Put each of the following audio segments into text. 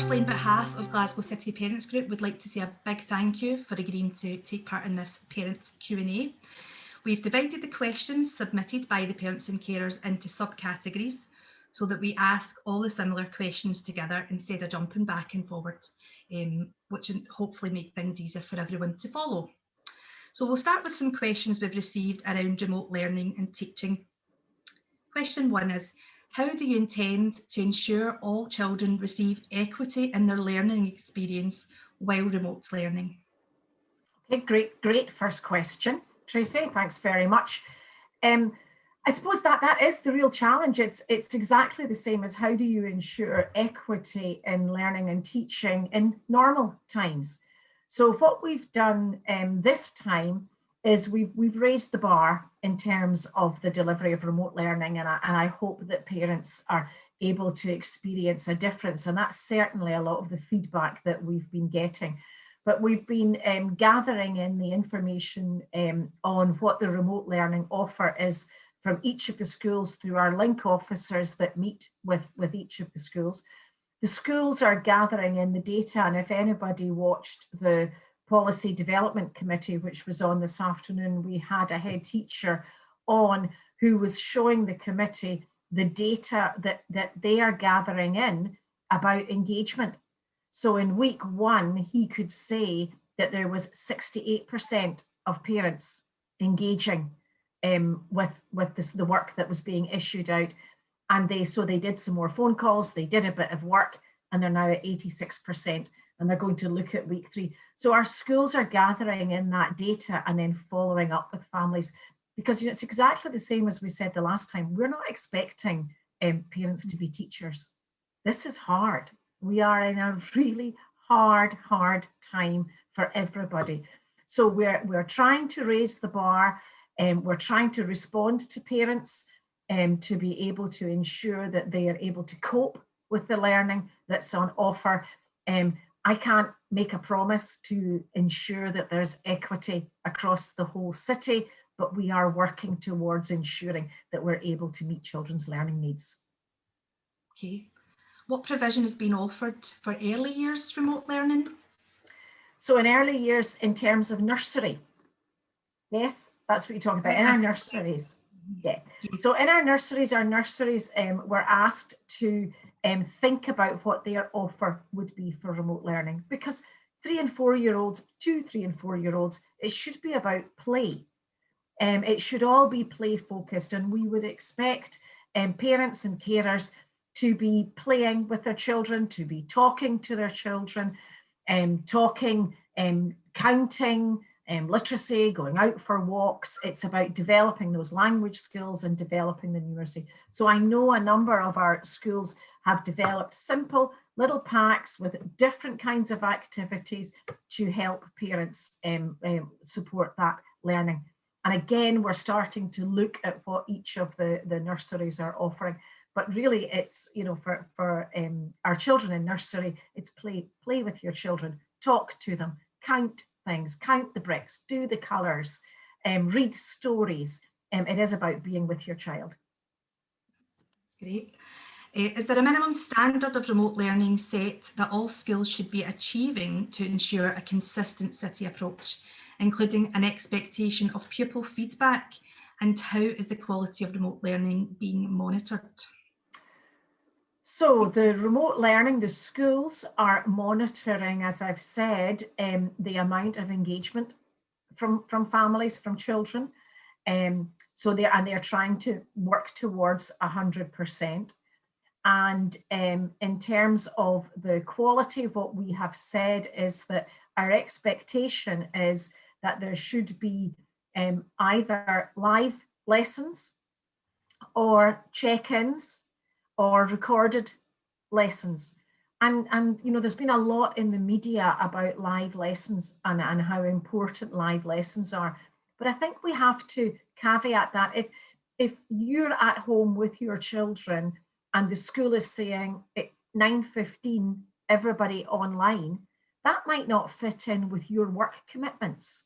Firstly, on behalf of Glasgow City Parents Group, we'd like to say a big thank you for agreeing to take part in this Parents Q&A. We've divided the questions submitted by the parents and carers into subcategories so that we ask all the similar questions together instead of jumping back and forward, which will hopefully make things easier for everyone to follow. So we'll start with some questions we've received around remote learning and teaching. Question 1 is, how do you intend to ensure all children receive equity in their learning experience while remote learning? Okay, great first question, Tracy. Thanks very much. I suppose that is the real challenge. It's exactly the same as how do you ensure equity in learning and teaching in normal times. So what we've done this time is we've raised the bar in terms of the delivery of remote learning, and I hope that parents are able to experience a difference, and that's certainly a lot of the feedback that we've been getting. But we've been gathering in the information on what the remote learning offer is from each of the schools through our link officers that meet with each of the schools. The schools are gathering in the data, and if anybody watched the Policy Development Committee, which was on this afternoon, we had a head teacher on who was showing the committee the data that they are gathering in about engagement. So in week 1, he could say that there was 68% of parents engaging with the work that was being issued out. And they did some more phone calls, they did a bit of work, and they're now at 86%. And they're going to look at week 3. So our schools are gathering in that data and then following up with families, because it's exactly the same as we said the last time. We're not expecting parents to be teachers. This is hard. We are in a really hard time for everybody. So we're trying to raise the bar, and we're trying to respond to parents to be able to ensure that they are able to cope with the learning that's on offer. I can't make a promise to ensure that there's equity across the whole city, but we are working towards ensuring that we're able to meet children's learning needs. Okay. What provision has been offered for early years remote learning? So in early years, in terms of nursery, yes, that's what you're talking about, in our nurseries. Yeah. So in our nurseries were asked to think about what their offer would be for remote learning, because 3 and 4 year olds, 2, 3 and 4 year olds, it should be about play. It should all be play focused, and we would expect parents and carers to be playing with their children, to be talking to their children, counting, literacy, going out for walks. It's about developing those language skills and developing the numeracy. So I know a number of our schools have developed simple little packs with different kinds of activities to help parents support that learning. And again, we're starting to look at what each of the nurseries are offering. But really, it's, for our children in nursery, it's play with your children, talk to them, count things, count the bricks, do the colours, read stories. It is about being with your child. Great. Is there a minimum standard of remote learning set that all schools should be achieving to ensure a consistent city approach, including an expectation of pupil feedback? And how is the quality of remote learning being monitored? So the remote learning, the schools are monitoring, as I've said, the amount of engagement from families, from children. So they're trying to work towards 100%. And in terms of the quality, what we have said is that our expectation is that there should be either live lessons or check-ins or recorded lessons. And there's been a lot in the media about live lessons and how important live lessons are. But I think we have to caveat that if you're at home with your children and the school is saying it's 9:15, everybody online, that might not fit in with your work commitments.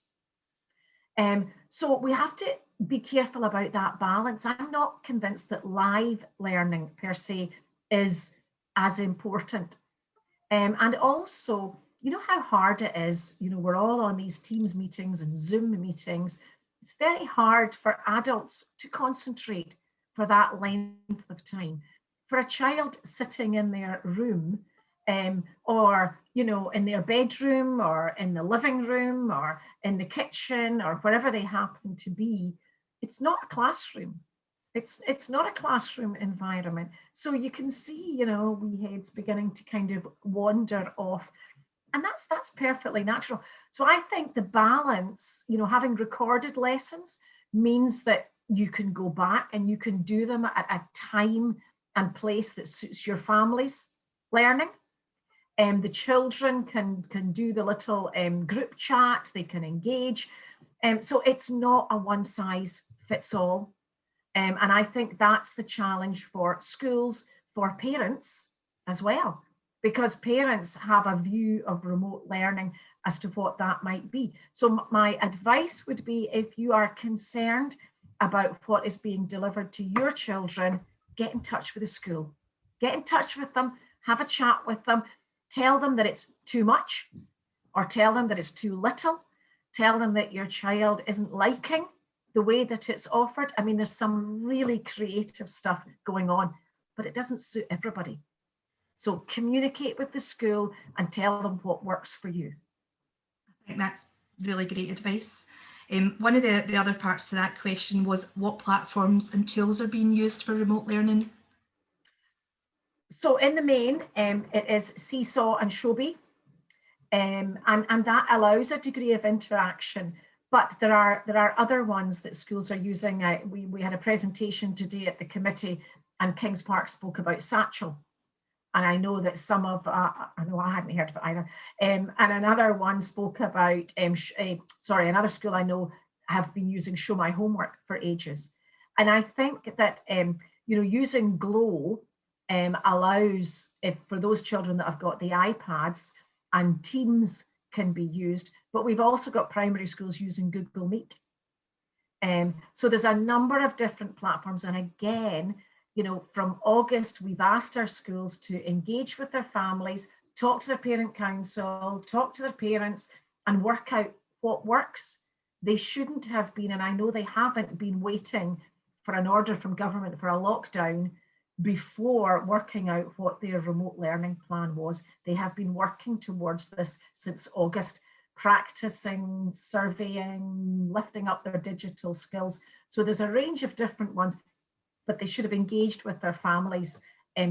So we have to be careful about that balance. I'm not convinced that live learning per se is as important. And also, you know how hard it is, you know, we're all on these Teams meetings and Zoom meetings. It's very hard for adults to concentrate for that length of time. For a child sitting in their room, or, you know, in their bedroom or in the living room or in the kitchen or wherever they happen to be, it's not a classroom. It's not a classroom environment. So you can see, you know, wee heads beginning to kind of wander off. And that's perfectly natural. So I think the balance, you know, having recorded lessons means that you can go back and you can do them at a time and place that suits your family's learning. The children can do the little group chat, they can engage. So it's not a one size fits all. And I think that's the challenge for schools, for parents as well, because parents have a view of remote learning as to what that might be. So my advice would be, if you are concerned about what is being delivered to your children, get in touch with the school. Get in touch with them, have a chat with them, tell them that it's too much, or tell them that it's too little, tell them that your child isn't liking the way that it's offered. I mean, there's some really creative stuff going on, but it doesn't suit everybody. So communicate with the school and tell them what works for you. I think that's really great advice. One of the other parts to that question was what platforms and tools are being used for remote learning? So in the main, it is Seesaw and Shobi, and that allows a degree of interaction. But there are other ones that schools are using. We had a presentation today at the committee, and Kings Park spoke about Satchel. And I know that some of, I know I hadn't heard of it either. And another one spoke about, another school I know have been using Show My Homework for ages. And I think that, you know, using Glow allows, for those children that have got the iPads, and Teams can be used, but we've also got primary schools using Google Meet. So there's a number of different platforms. And again, you know, from August, we've asked our schools to engage with their families, talk to their parent council, talk to their parents, and work out what works. They shouldn't have been, and I know they haven't been, waiting for an order from government for a lockdown before working out what their remote learning plan was. They have been working towards this since August, practicing, surveying, lifting up their digital skills. So there's a range of different ones, but they should have engaged with their families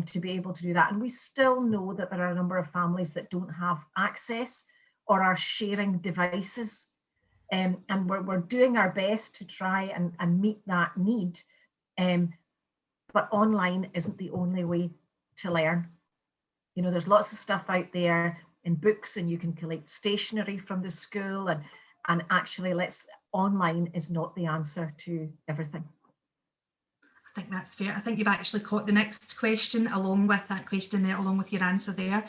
to be able to do that. And we still know that there are a number of families that don't have access or are sharing devices. And we're doing our best to try and meet that need. But online isn't the only way to learn. You know, there's lots of stuff out there in books, and you can collect stationery from the school, and actually online is not the answer to everything. I think that's fair. I think you've actually caught the next question along with that question, along with your answer there.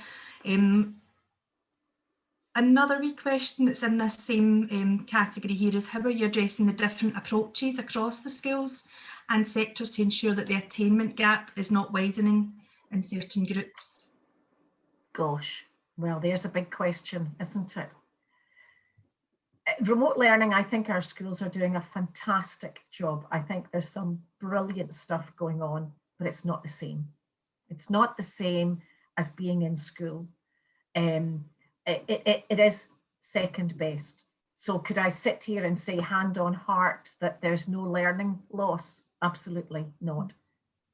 Another wee question that's in this same category here is, how are you addressing the different approaches across the schools and sectors to ensure that the attainment gap is not widening in certain groups? Gosh, well, there's a big question, isn't it? Remote learning, I think our schools are doing a fantastic job. I think there's some brilliant stuff going on, but it's not the same. It's not the same as being in school. It is second best. So could I sit here and say hand on heart that there's no learning loss? Absolutely not.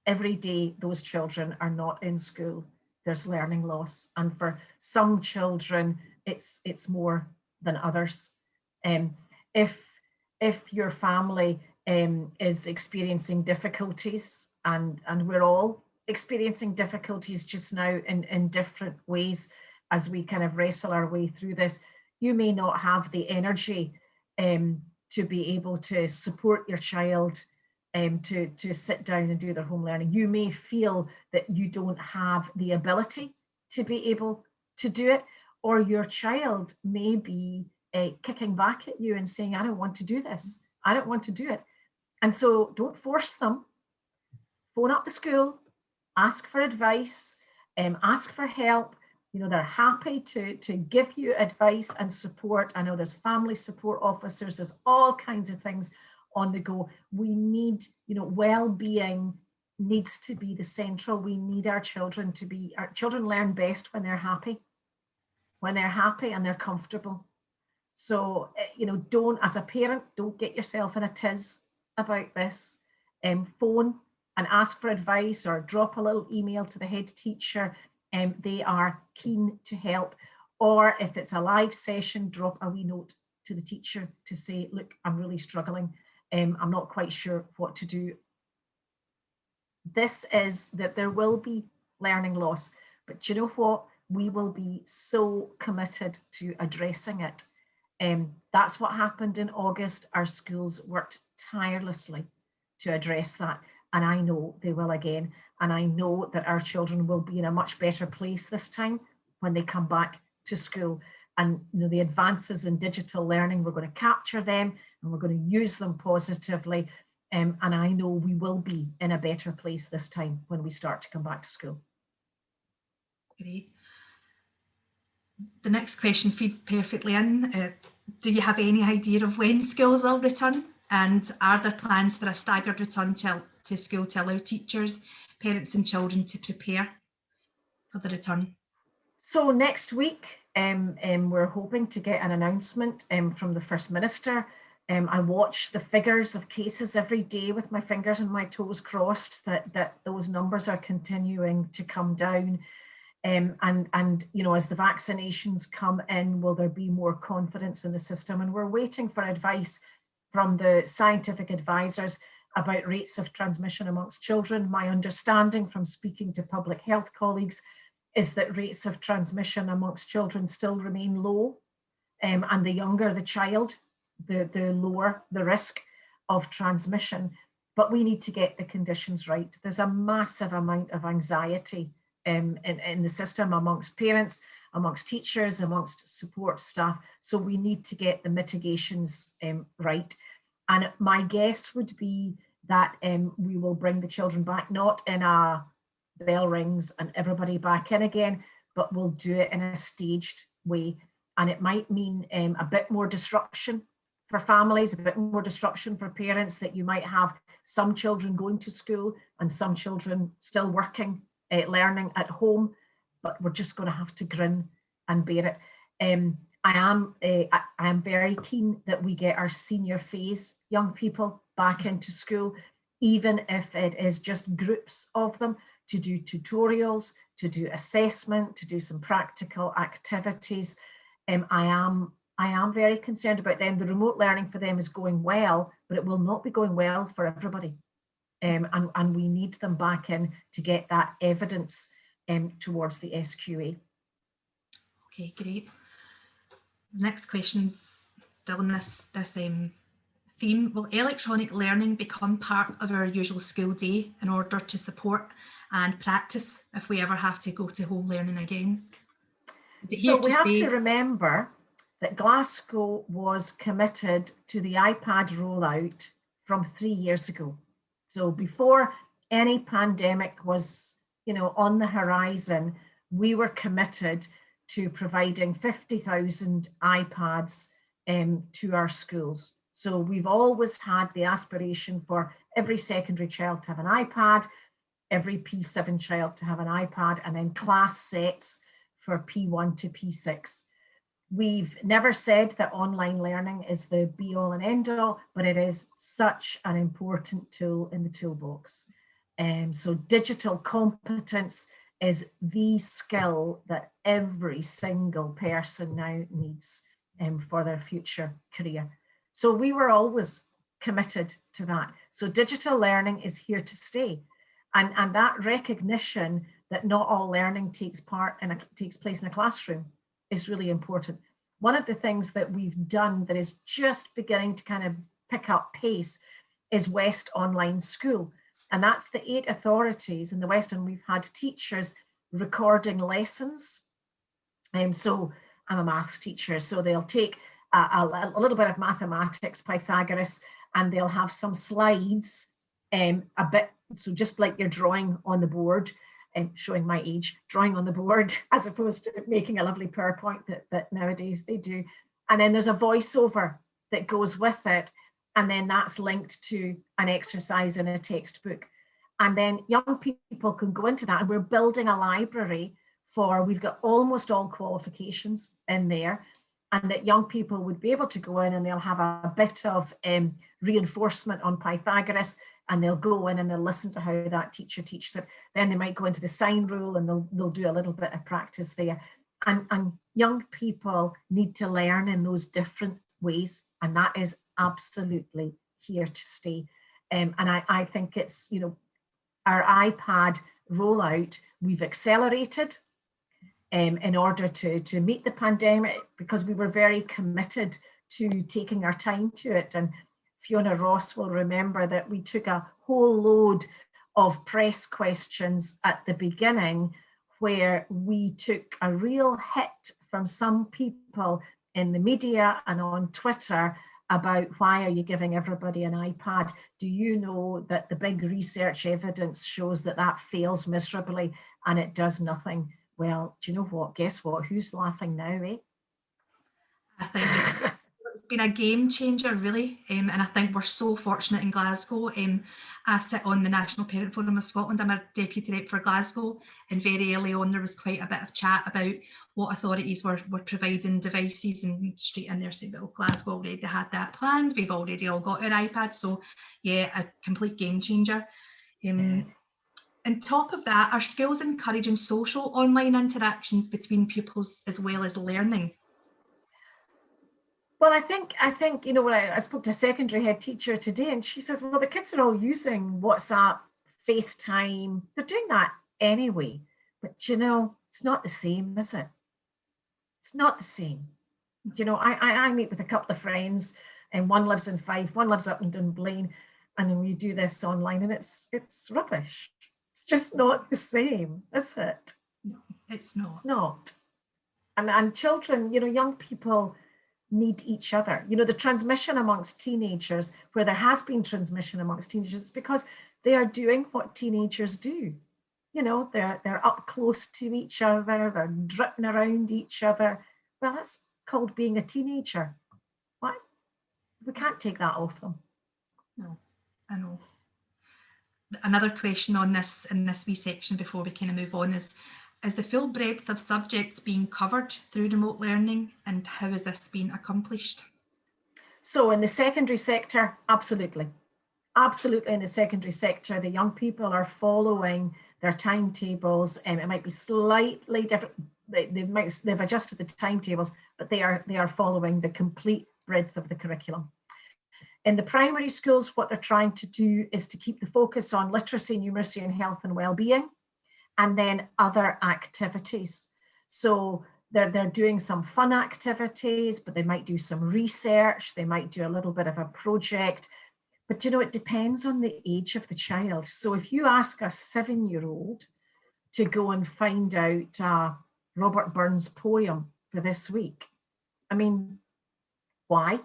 Every day those children are not in school, there's learning loss. And for some children, it's more than others. If your family is experiencing difficulties, and we're all experiencing difficulties just now in different ways as we kind of wrestle our way through this, you may not have the energy to be able to support your child to sit down and do their home learning. You may feel that you don't have the ability to be able to do it, or your child may be kicking back at you and saying, I don't want to do this. I don't want to do it. And so don't force them. Phone up the school, ask for advice, ask for help, You know, they're happy to give you advice and support. I know there's family support officers, there's all kinds of things on the go. We need, you know, well-being needs to be the central. We need our children learn best when they're happy and they're comfortable. So, you know, don't, as a parent, don't get yourself in a tiz about this. Phone and ask for advice or drop a little email to the head teacher. They are keen to help. Or if it's a live session, drop a wee note to the teacher to say, look, I'm really struggling. I'm not quite sure what to do. This is that there will be learning loss, but you know what? We will be so committed to addressing it. That's what happened in August. Our schools worked tirelessly to address that. And I know they will again. And I know that our children will be in a much better place this time when they come back to school. And you know, the advances in digital learning, we're going to capture them and we're going to use them positively. And I know we will be in a better place this time when we start to come back to school. Great. The next question feeds perfectly in. Do you have any idea of when schools will return? And are there plans for a staggered return to school to allow teachers, parents and children to prepare for the return? So next week, we're hoping to get an announcement from the First Minister. I watch the figures of cases every day with my fingers and my toes crossed that those numbers are continuing to come down. And you know, as the vaccinations come in, will there be more confidence in the system? And we're waiting for advice from the scientific advisors about rates of transmission amongst children. My understanding from speaking to public health colleagues is that rates of transmission amongst children still remain low. And the younger the child, the lower the risk of transmission. But we need to get the conditions right. There's a massive amount of anxiety in the system amongst parents, amongst teachers, amongst support staff. So we need to get the mitigations right. And my guess would be that we will bring the children back, not in a bell rings and everybody back in again, but we'll do it in a staged way. And it might mean a bit more disruption for families, a bit more disruption for parents, that you might have some children going to school and some children still working, learning at home, but we're just going to have to grin and bear it. I am very keen that we get our senior phase young people back into school, even if it is just groups of them, to do tutorials, to do assessment, to do some practical activities. I am very concerned about them. The remote learning for them is going well, but it will not be going well for everybody. And we need them back in to get that evidence towards the SQA. Okay, great. Next question's still in this theme. Will electronic learning become part of our usual school day in order to support and practice if we ever have to go to home learning again? So we have to remember that Glasgow was committed to the iPad rollout from 3 years ago. So before any pandemic was, you know, on the horizon, we were committed to providing 50,000 iPads to our schools. So we've always had the aspiration for every secondary child to have an iPad, every P7 child to have an iPad, and then class sets for P1 to P6. We've never said that online learning is the be all and end all, but it is such an important tool in the toolbox. So digital competence is the skill that every single person now needs for their future career. So we were always committed to that. So digital learning is here to stay. And that recognition that not all learning takes place in a classroom is really important. One of the things that we've done that is just beginning to kind of pick up pace is West Online School. And that's the 8 authorities in the West, and we've had teachers recording lessons. So I'm a maths teacher, so they'll take a little bit of mathematics, Pythagoras, and they'll have some slides, so just like you're drawing on the board, showing my age, drawing on the board as opposed to making a lovely PowerPoint that nowadays they do. And then there's a voiceover that goes with it. And then that's linked to an exercise in a textbook. And then young people can go into that, and we're building a library we've got almost all qualifications in there, and that young people would be able to go in and they'll have a bit of reinforcement on Pythagoras, and they'll go in and they'll listen to how that teacher teaches it. Then they might go into the sign rule and they'll do a little bit of practice there. And young people need to learn in those different ways, and that is absolutely here to stay. And I think it's, our iPad rollout, we've accelerated in order to meet the pandemic, because we were very committed to taking our time to it. And Fiona Ross will remember that we took a whole load of press questions at the beginning, where we took a real hit from some people in the media and on Twitter about, why are you giving everybody an iPad? Do you know that the big research evidence shows that that fails miserably and it does nothing? Well, do you know what? Guess what? Who's laughing now, eh? I think it's been a game changer, really. And I think we're so fortunate in Glasgow. I sit on the National Parent Forum of Scotland. I'm a deputy rep for Glasgow. And very early on, there was quite a bit of chat about what authorities were providing devices, and straight in there saying, well, Glasgow already had that planned. We've already all got our iPads. So yeah, a complete game changer. On top of that, are schools encouraging social online interactions between pupils as well as learning? Well, I think when I spoke to a secondary head teacher today, and she says, well, the kids are all using WhatsApp, FaceTime. They're doing that anyway. But it's not the same, is it? It's not the same. I meet with a couple of friends, and one lives in Fife, one lives up in Dunblane, and then we do this online, and it's rubbish. It's just not the same, is it? No, it's not. It's not. And children, young people need each other. The transmission amongst teenagers, where there has been transmission amongst teenagers, is because they are doing what teenagers do. They're up close to each other, they're dripping around each other. Well, that's called being a teenager. What? We can't take that off them. No, I know. Another question on this, in this wee section before we kind of move on, is the full breadth of subjects being covered through remote learning, and how is this being accomplished? So in the secondary sector, absolutely. Absolutely, in the secondary sector, the young people are following their timetables, and it might be slightly different. They've adjusted the timetables, but they are following the complete breadth of the curriculum. In the primary schools, what they're trying to do is to keep the focus on literacy, numeracy, and health and well-being, and then other activities. So they're doing some fun activities, but they might do some research, they might do a little bit of a project. But it depends on the age of the child. So if you ask a 7-year-old to go and find out Robert Burns' poem for this week, I mean, why?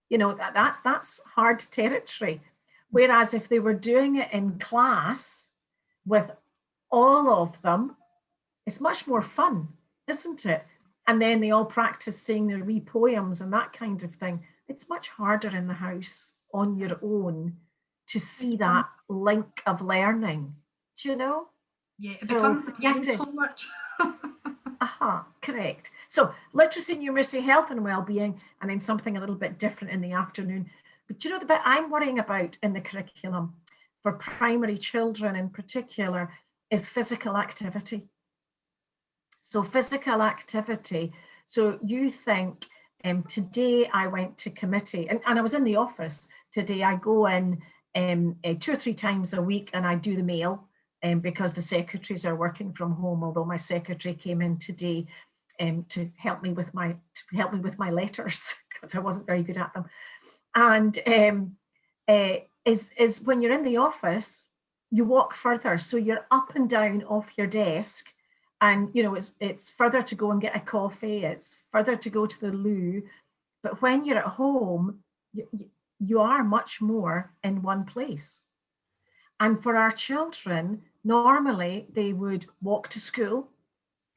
That's hard territory. Whereas if they were doing it in class with all of them, it's much more fun, isn't it? And then they all practice saying their wee poems and that kind of thing. It's much harder in the house on your own to see that link of learning. Do you know? Yeah, it becomes homework. Correct. So literacy, numeracy, health and well-being, and then something a little bit different in the afternoon. But the bit I'm worrying about in the curriculum for primary children in particular is physical activity. So physical activity. So you think, today I went to committee, and I was in the office today. I go in 2 or 3 times a week and I do the mail, because the secretaries are working from home, although my secretary came in today to help me with my letters, because I wasn't very good at them. And is when you're in the office, you walk further, so you're up and down off your desk, and it's further to go and get a coffee, it's further to go to the loo. But when you're at home, you are much more in one place. And for our children, normally they would walk to school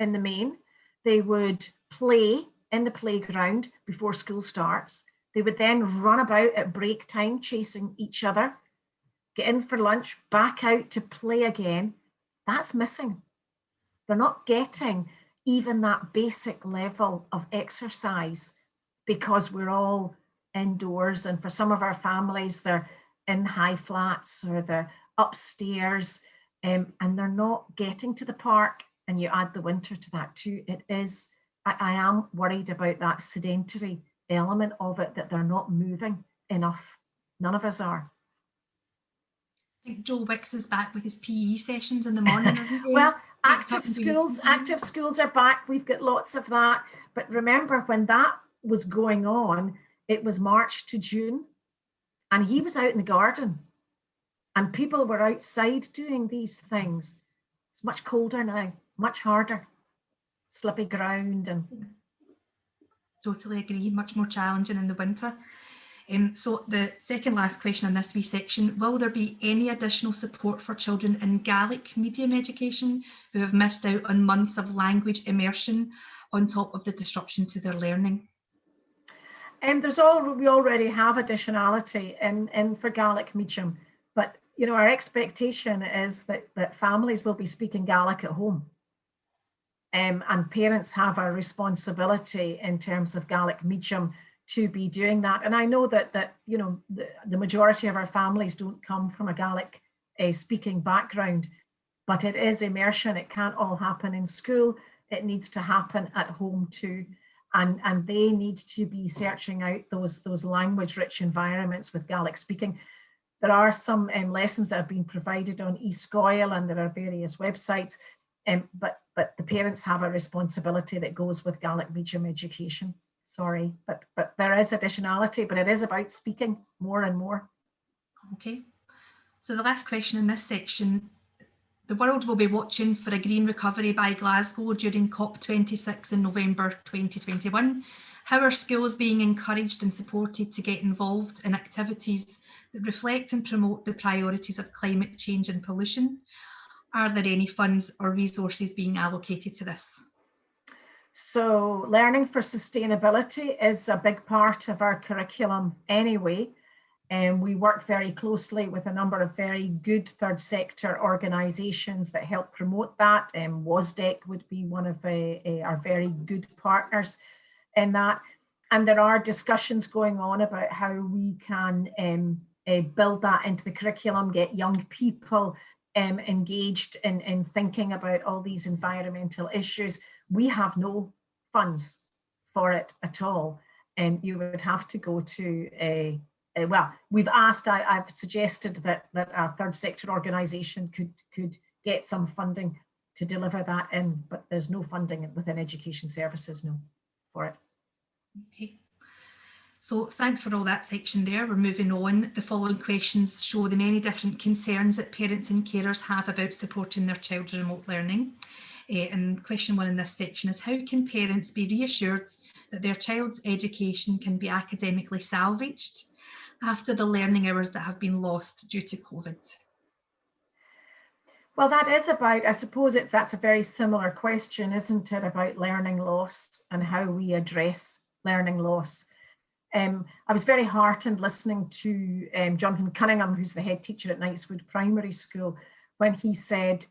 in the main. They would play in the playground before school starts. They would then run about at break time, chasing each other, get in for lunch, back out to play again. That's missing. They're not getting even that basic level of exercise because we're all indoors. And for some of our families, they're in high flats or they're upstairs, and they're not getting to the park. And you add the winter to that too. It is, I am worried about that sedentary element of it, that they're not moving enough. None of us are. I think Joe Wicks is back with his PE sessions in the morning. Well, active schools are back. We've got lots of that. But remember, when that was going on, it was March to June, and he was out in the garden, and people were outside doing these things. It's much colder now, much harder, slippy ground, and totally agree. Much more challenging in the winter. So the second last question in this wee section, will there be any additional support for children in Gaelic medium education who have missed out on months of language immersion on top of the disruption to their learning? We already have additionality in for Gaelic medium, but our expectation is that families will be speaking Gaelic at home. And parents have a responsibility in terms of Gaelic medium to be doing that. And I know that the majority of our families don't come from a Gaelic speaking background, but it is immersion. It can't all happen in school. It needs to happen at home too. And they need to be searching out those language-rich environments with Gaelic speaking. There are some lessons that have been provided on eScoil, and there are various websites, but the parents have a responsibility that goes with Gaelic medium education. Sorry, but there is additionality, but it is about speaking more and more. Okay, so the last question in this section, the world will be watching for a green recovery by Glasgow during COP26 in November 2021. How are schools being encouraged and supported to get involved in activities that reflect and promote the priorities of climate change and pollution? Are there any funds or resources being allocated to this? So learning for sustainability is a big part of our curriculum anyway. And we work very closely with a number of very good third sector organisations that help promote that. WASDEC would be one of our very good partners in that. And there are discussions going on about how we can build that into the curriculum, get young people engaged in thinking about all these environmental issues. We have no funds for it at all, and you would have to go to well, we've asked, I've suggested that a third sector organisation could get some funding to deliver that in, but there's no funding within education services, no, for it. Okay, so thanks for all that section there. We're moving on. The following questions show the many different concerns that parents and carers have about supporting their child's remote learning. And question one in this section is, how can parents be reassured that their child's education can be academically salvaged after the learning hours that have been lost due to COVID? Well, that is about, I suppose that's a very similar question, isn't it, about learning loss and how we address learning loss. I was very heartened listening to Jonathan Cunningham, who's the head teacher at Knightswood Primary School, when he said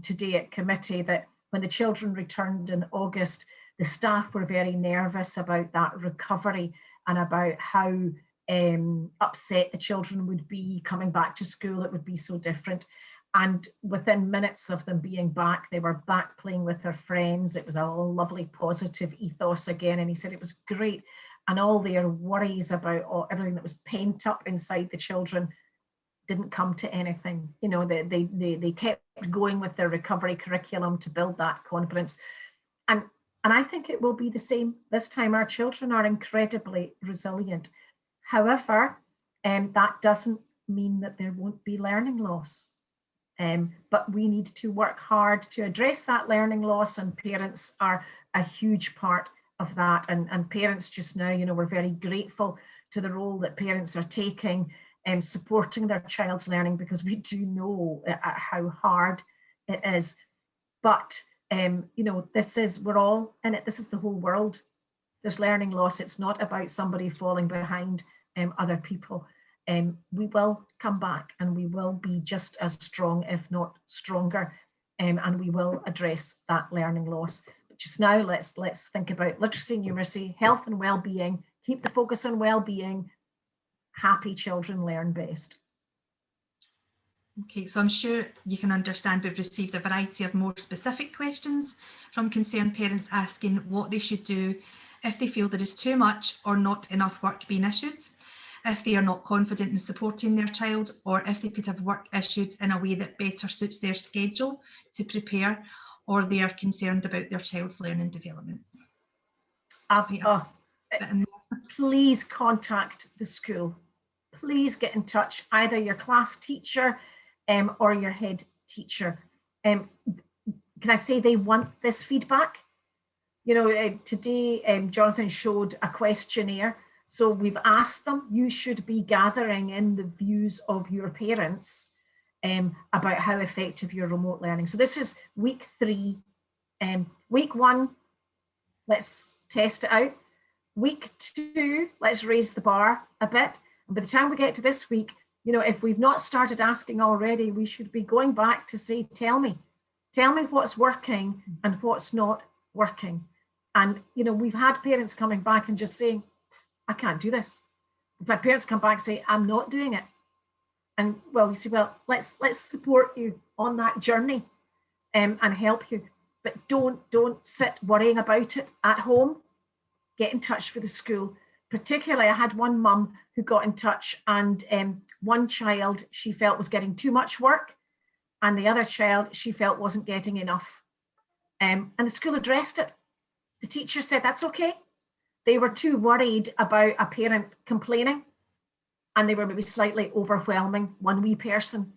today at committee that when the children returned in August, the staff were very nervous about that recovery and about how upset the children would be coming back to school. It would be so different. And within minutes of them being back, they were back playing with their friends. It was a lovely positive ethos again. And he said it was great. And all their worries about everything that was pent up inside the children didn't come to anything. You know, they kept going with their recovery curriculum to build that confidence. And I think it will be the same this time. Our children are incredibly resilient. However, that doesn't mean that there won't be learning loss. But we need to work hard to address that learning loss, and parents are a huge part of that. And parents just now, you know, we're very grateful to the role that parents are taking supporting their child's learning, because we do know how hard it is. But, you know, we're all in it. This is the whole world. There's learning loss. It's not about somebody falling behind other people. We will come back and we will be just as strong, if not stronger, and we will address that learning loss. But just now, let's think about literacy and numeracy, health and well-being. Keep the focus on well-being. Happy children learn best. Okay, so I'm sure you can understand we've received a variety of more specific questions from concerned parents asking what they should do if they feel there is too much or not enough work being issued, if they are not confident in supporting their child, or if they could have work issued in a way that better suits their schedule to prepare, or they are concerned about their child's learning development. Please contact the school. Please get in touch, either your class teacher or your head teacher. Can I say they want this feedback? You know, today Jonathan showed a questionnaire. So we've asked them, you should be gathering in the views of your parents about how effective your remote learning. So this is week 3. Week 1, let's test it out. Week 2, let's raise the bar a bit. And by the time we get to this week, you know, if we've not started asking already, we should be going back to say, tell me what's working and what's not working. And, you know, we've had parents coming back and just saying, I can't do this. We've had parents come back and say, I'm not doing it. And well, we say, well, let's support you on that journey and help you. But don't sit worrying about it at home. Get in touch with the school. Particularly, I had one mum who got in touch, and one child she felt was getting too much work, and the other child she felt wasn't getting enough. And the school addressed it. The teacher said, that's okay. They were too worried about a parent complaining, and they were maybe slightly overwhelming one wee person,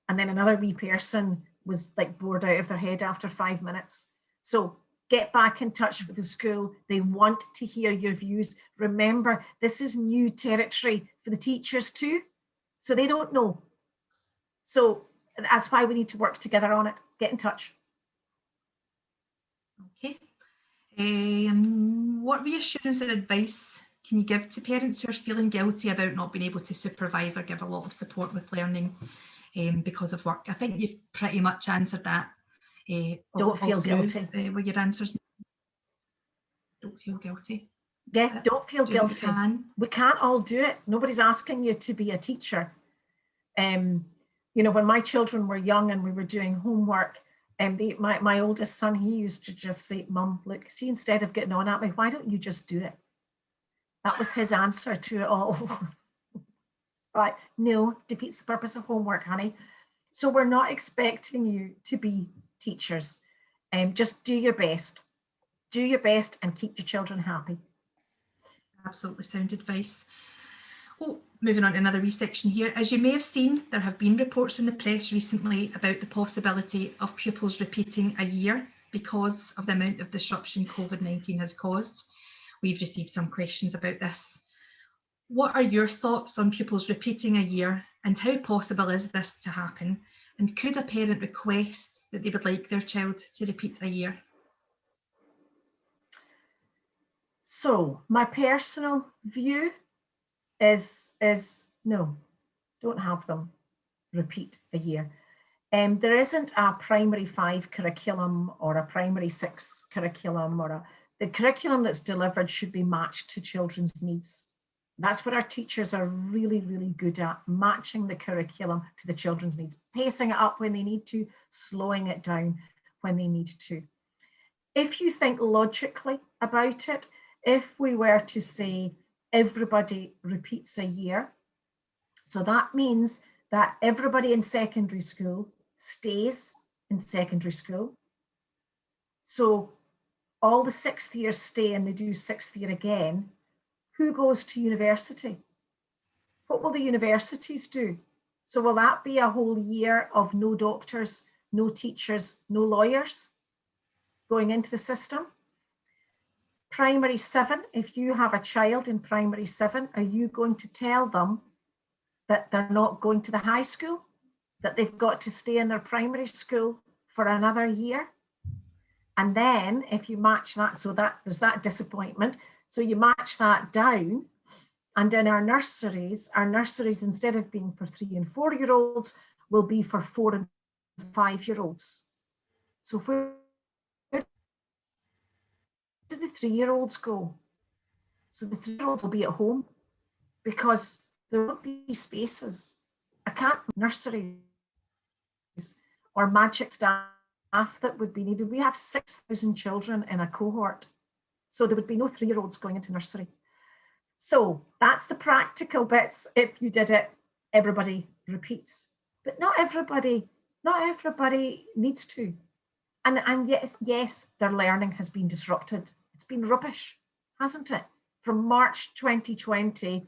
and then another wee person was like bored out of their head after 5 minutes. So get back in touch with the school. They want to hear your views. Remember, this is new territory for the teachers too, so they don't know. So that's why we need to work together on it. Get in touch. Okay. What reassurance or advice can you give to parents who are feeling guilty about not being able to supervise or give a lot of support with learning because of work? I think you've pretty much answered that. Don't feel guilty. With your answers. Don't feel guilty. Yeah, don't feel guilty. We can't all do it. Nobody's asking you to be a teacher. You know, when my children were young and we were doing homework, my oldest son, he used to just say, Mum, look, see, instead of getting on at me, why don't you just do it? That was his answer to it all. Right, no, defeats the purpose of homework, honey. So we're not expecting you to be teachers. Just do your best. Do your best and keep your children happy. Absolutely sound advice. Well, moving on to another wee section here. As you may have seen, there have been reports in the press recently about the possibility of pupils repeating a year because of the amount of disruption COVID-19 has caused. We've received some questions about this. What are your thoughts on pupils repeating a year, and how possible is this to happen? And could a parent request that they would like their child to repeat a year? So my personal view is no, don't have them repeat a year. There isn't a primary 5 curriculum or a primary 6 curriculum, or the curriculum that's delivered should be matched to children's needs. That's what our teachers are really, really good at, matching the curriculum to the children's needs, pacing it up when they need to, slowing it down when they need to. If you think logically about it, if we were to say everybody repeats a year, so that means that everybody in secondary school stays in secondary school. So all the 6th years stay and they do 6th year again. Who goes to university? What will the universities do? So will that be a whole year of no doctors, no teachers, no lawyers going into the system? Primary 7, if you have a child in primary 7, are you going to tell them that they're not going to the high school, that they've got to stay in their primary school for another year. And then if you match that, so that there's that disappointment. So you match that down, and in our nurseries, instead of being for 3 and 4 year olds, will be for 4 and 5 year olds. So where do the 3 year olds go? So the 3 year olds will be at home because there won't be spaces. I can't nurseries or magic staff that would be needed. We have 6,000 children in a cohort. So there would be no 3 year olds going into nursery. So that's the practical bits. If you did it, everybody repeats. But not everybody needs to. And yes, their learning has been disrupted. It's been rubbish, hasn't it? From March 2020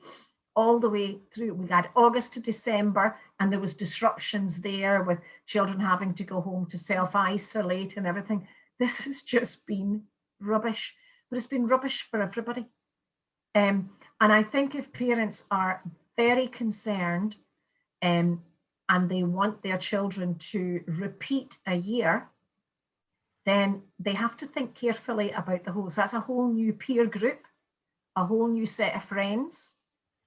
all the way through, we had August to December, and there was disruptions there with children having to go home to self-isolate and everything. This has just been rubbish, but it's been rubbish for everybody. And I think if parents are very concerned and they want their children to repeat a year, then they have to think carefully about the whole. So that's a whole new peer group, a whole new set of friends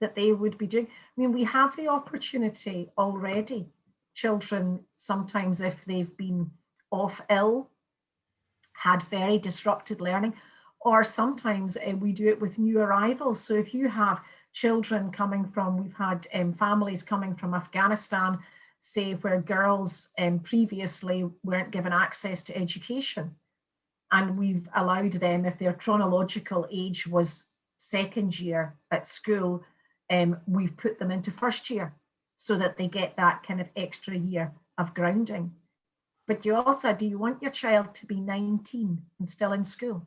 that they would be doing. I mean, we have the opportunity already. Children, sometimes if they've been off ill, had very disrupted learning, or sometimes we do it with new arrivals. So if you have children coming from, we've had families coming from Afghanistan, say, where girls previously weren't given access to education. And we've allowed them, if their chronological age was second year at school, we've put them into first year so that they get that kind of extra year of grounding. But you also, do you want your child to be 19 and still in school?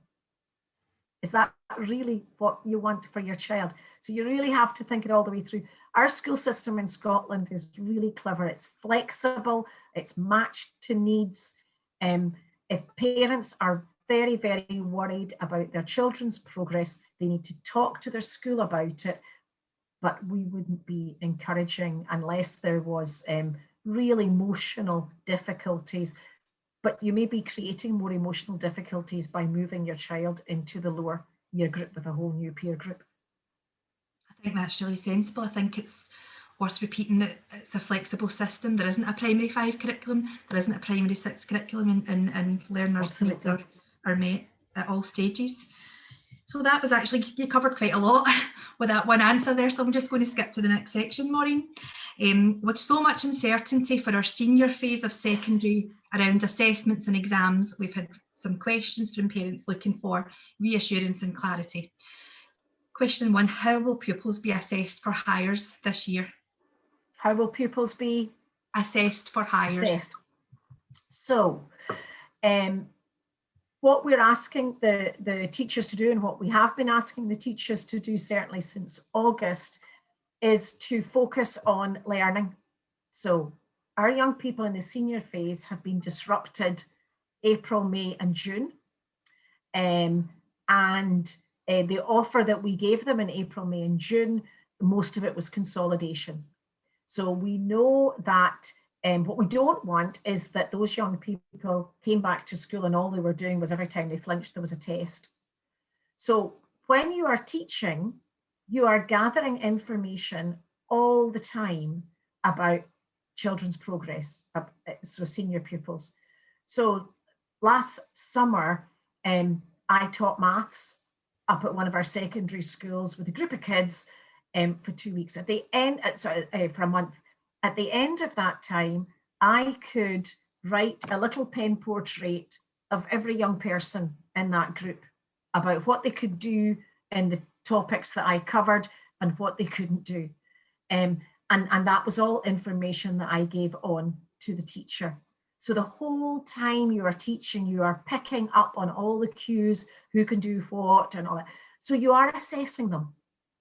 Is that really what you want for your child? So you really have to think it all the way through. Our school system in Scotland is really clever. It's flexible, it's matched to needs. If parents are very, very worried about their children's progress, they need to talk to their school about it. But we wouldn't be encouraging unless there was real emotional difficulties. But you may be creating more emotional difficulties by moving your child into the lower year group with a whole new peer group. I think that's really sensible. I think it's worth repeating that it's a flexible system. There isn't a primary 5 curriculum, there isn't a primary 6 curriculum, and learners' needs are met at all stages. So that was actually, you covered quite a lot with that one answer there, so I'm just going to skip to the next section, Maureen. With so much uncertainty for our senior phase of secondary around assessments and exams, we've had some questions from parents looking for reassurance and clarity. Question 1, how will pupils be assessed for hires this year? How will pupils be assessed for hires? Assessed. So, what we're asking the teachers to do, and what we have been asking the teachers to do certainly since August, is to focus on learning. So our young people in the senior phase have been disrupted April, May and June. And the offer that we gave them in April, May and June, most of it was consolidation. So we know that what we don't want is that those young people came back to school and all they were doing was every time they flinched, there was a test. So when you are teaching, you are gathering information all the time about children's progress, so senior pupils. So last summer, I taught maths up at one of our secondary schools with a group of kids for 2 weeks. At the end, for a month. At the end of that time, I could write a little pen portrait of every young person in that group about what they could do in the topics that I covered and what they couldn't do. And that was all information that I gave on to the teacher. So the whole time you are teaching, you are picking up on all the cues, who can do what and all that. So you are assessing them.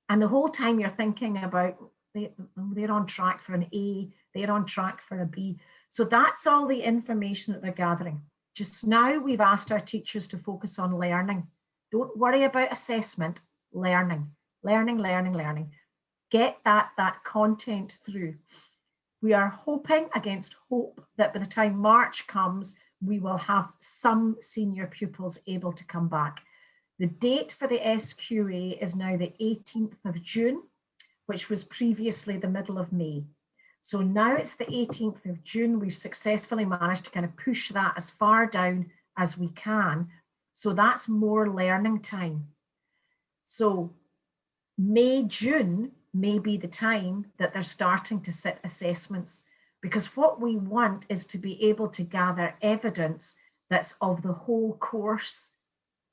And the whole time you're thinking about, they're on track for an A, they're on track for a B. So that's all the information that they're gathering. Just now we've asked our teachers to focus on learning. Don't worry about assessment, learning, learning, learning, learning. get that content through. We are hoping against hope that by the time March comes, we will have some senior pupils able to come back. The date for the SQA is now the 18th of June, which was previously the middle of May. So now it's the 18th of June. We've successfully managed to kind of push that as far down as we can. So that's more learning time. So May, June may be the time that they're starting to sit assessments, because what we want is to be able to gather evidence that's of the whole course,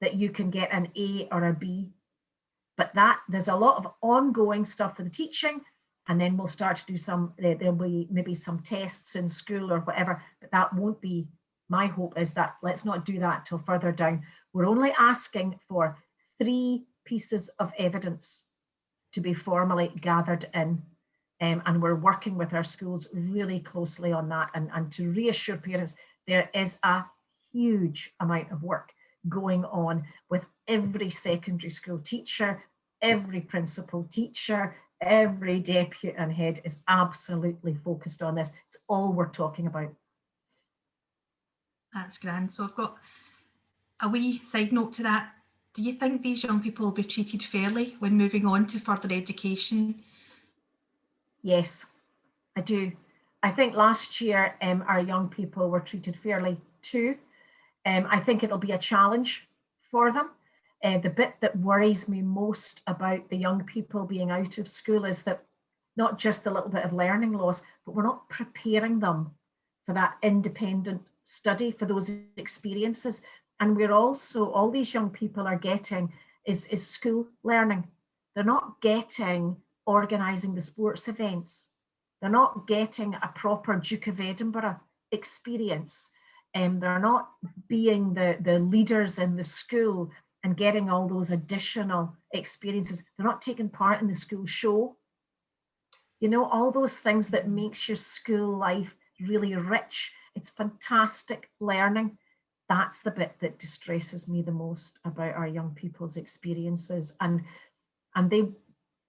that you can get an A or a B. But that there's a lot of ongoing stuff for the teaching, and then we'll start to do some, there'll be maybe some tests in school or whatever, but that won't be, my hope is that let's not do that till further down. We're only asking for 3 pieces of evidence to be formally gathered in. And we're working with our schools really closely on that, and to reassure parents, there is a huge amount of work going on with every secondary school teacher, every principal teacher, every deputy and head is absolutely focused on this. It's all we're talking about. That's grand. So I've got a wee side note to that. Do you think these young people will be treated fairly when moving on to further education? Yes, I do. I think last year our young people were treated fairly too. I think it'll be a challenge for them. The bit that worries me most about the young people being out of school is that not just a little bit of learning loss, but we're not preparing them for that independent study, for those experiences. And we're also, all these young people are getting is school learning. They're not getting organising the sports events. They're not getting a proper Duke of Edinburgh experience. They're not being the leaders in the school and getting all those additional experiences. They're not taking part in the school show. You know, all those things that makes your school life really rich. It's fantastic learning. That's the bit that distresses me the most about our young people's experiences. And they,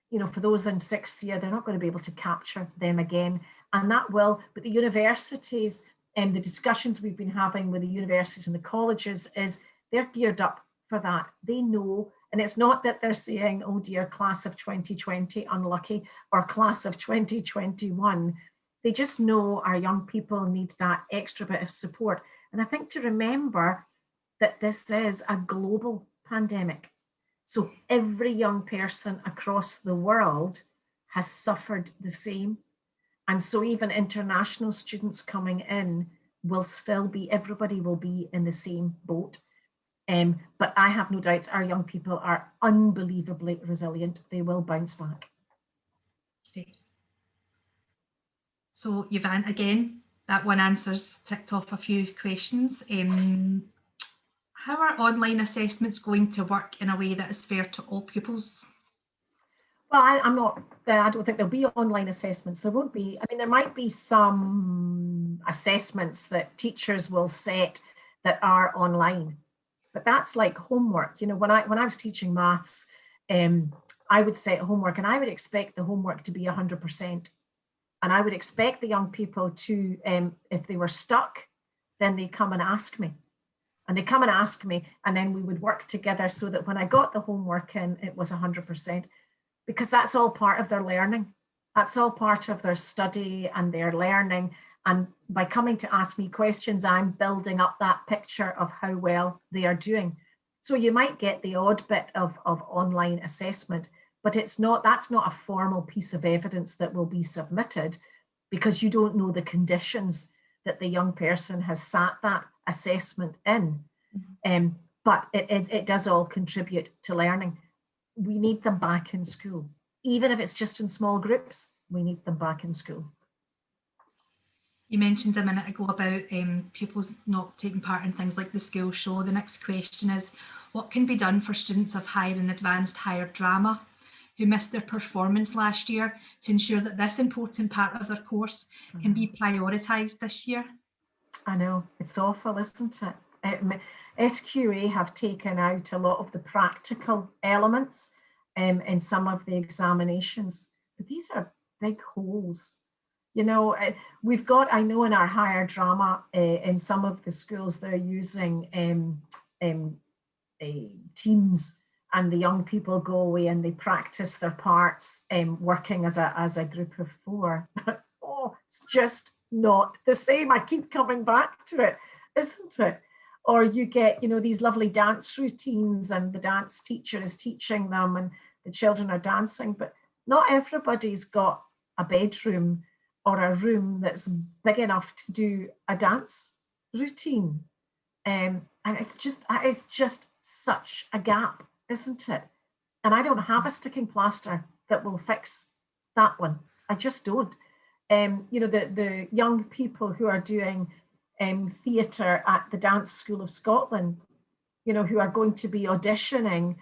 you know, for those in 6th year, they're not going to be able to capture them again. And that will, but the universities and the discussions we've been having with the universities and the colleges is they're geared up for that. They know, and it's not that they're saying, oh dear, class of 2020, unlucky, or class of 2021. They just know our young people need that extra bit of support. And I think to remember that this is a global pandemic. So every young person across the world has suffered the same. And so even international students coming in will still be, everybody will be in the same boat. But I have no doubts our young people are unbelievably resilient. They will bounce back. Okay. So Yvonne, again, that one answer's ticked off a few questions. How are online assessments going to work in a way that is fair to all pupils? Well, I don't think there'll be online assessments. There won't be. I mean, there might be some assessments that teachers will set that are online, but that's like homework. You know, when I was teaching maths, I would set homework and I would expect the homework to be 100%. And I would expect the young people to, if they were stuck, then they come and ask me. And they come and ask me, and then we would work together so that when I got the homework in, it was 100%. Because that's all part of their learning. That's all part of their study and their learning. And by coming to ask me questions, I'm building up that picture of how well they are doing. So you might get the odd bit of online assessment, but that's not a formal piece of evidence that will be submitted because you don't know the conditions that the young person has sat that assessment in. But it does all contribute to learning. We need them back in school. Even if it's just in small groups, we need them back in school. You mentioned a minute ago about pupils not taking part in things like the school show. The next question is, what can be done for students of higher and advanced higher drama who missed their performance last year to ensure that this important part of their course can be prioritised this year? I know, it's awful, isn't it? SQA have taken out a lot of the practical elements in some of the examinations. but these are big holes. You know, we've got, I know in our higher drama, in some of the schools, they're using teams, and the young people go away and they practice their parts, working as a group of 4. But oh, it's just not the same. I keep coming back to it, isn't it? Or you get, you know, these lovely dance routines, and the dance teacher is teaching them and the children are dancing, but not everybody's got a bedroom or a room that's big enough to do a dance routine. And it's just such a gap, isn't it? And I don't have a sticking plaster that will fix that one. I just don't. You know, the young people who are doing theatre at the Dance School of Scotland, you know, who are going to be auditioning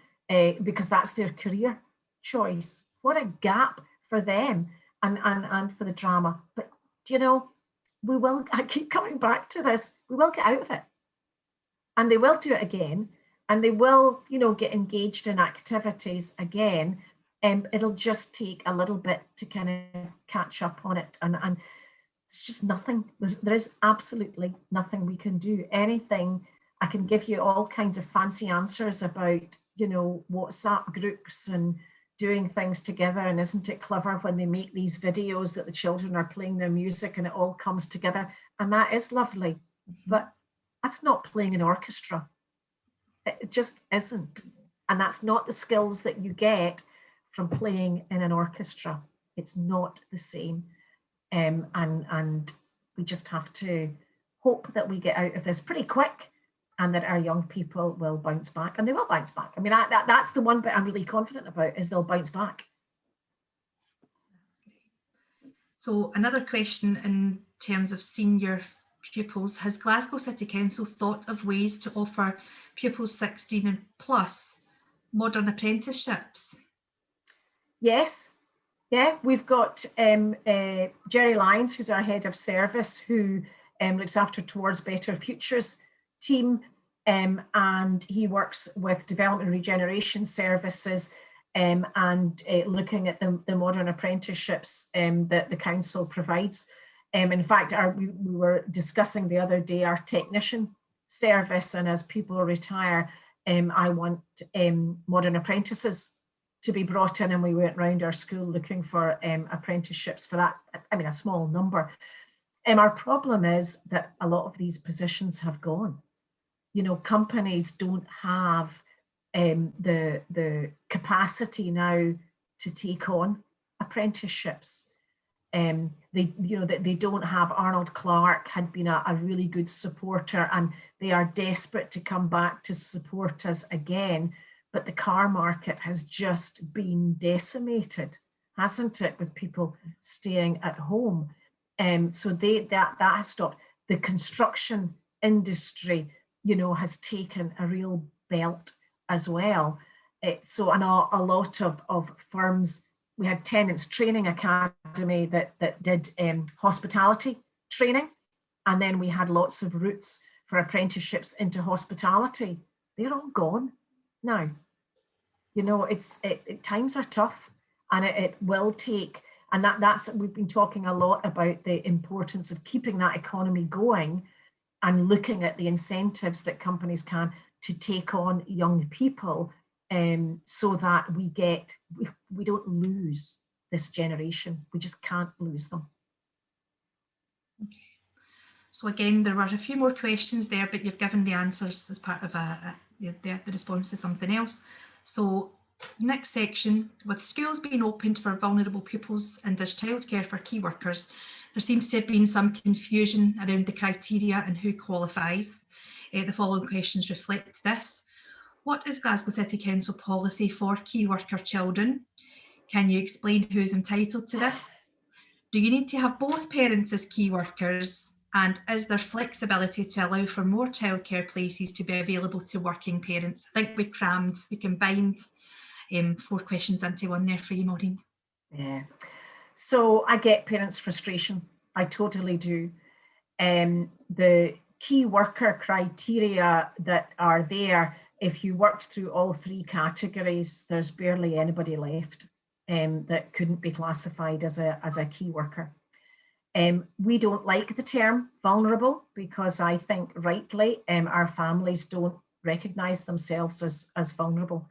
because that's their career choice. What a gap for them and for the drama. But, you know, we will, I keep coming back to this, we will get out of it. And they will do it again. And they will, you know, get engaged in activities again. It'll just take a little bit to kind of catch up on it. And there's just nothing, there is absolutely nothing we can do. Anything, I can give you all kinds of fancy answers about, you know, WhatsApp groups and doing things together, and isn't it clever when they make these videos that the children are playing their music and it all comes together, and that is lovely, but that's not playing an orchestra. It just isn't, and that's not the skills that you get from playing in an orchestra. It's not the same, and we just have to hope that we get out of this pretty quick, and that our young people will bounce back, and they will bounce back. I mean, that's the one bit I'm really confident about, is they'll bounce back. So another question in terms of senior pupils, has Glasgow City Council thought of ways to offer pupils 16 and plus modern apprenticeships? Yes, yeah, we've got Jerry Lyons, who's our head of service, who looks after Towards Better Futures team, and he works with Development and Regeneration Services and looking at the modern apprenticeships that the council provides. In fact, we were discussing the other day our technician service, and as people retire, I want modern apprentices to be brought in, and we went round our school looking for apprenticeships for that. I mean, a small number. Our problem is that a lot of these positions have gone. You know, companies don't have the capacity now to take on apprenticeships. They don't have. Arnold Clark had been a really good supporter, and they are desperate to come back to support us again. But the car market has just been decimated, hasn't it, with people staying at home. So that has stopped. The construction industry, you know, has taken a real belt as well. So a lot of firms, we had Tenants Training Academy that did hospitality training, and then we had lots of routes for apprenticeships into hospitality. They're all gone now. You know, times are tough, and it will take, and that's we've been talking a lot about the importance of keeping that economy going and looking at the incentives that companies can to take on young people, so that we don't lose this generation. We just can't lose them. Okay. So again, there were a few more questions there, but you've given the answers as part of the response to something else. So next section, with schools being opened for vulnerable pupils and as childcare for key workers, there seems to have been some confusion around the criteria and who qualifies. The following questions reflect this. What is Glasgow City Council policy for key worker children? Can you explain who is entitled to this? Do you need to have both parents as key workers? And is there flexibility to allow for more childcare places to be available to working parents? I think we combined 4 questions into one there for you, Maureen. Yeah. So I get parents' frustration. I totally do. The key worker criteria that are there, if you worked through all 3 categories, there's barely anybody left. that couldn't be classified as a key worker. We don't like the term vulnerable because I think rightly our families don't recognise themselves as vulnerable.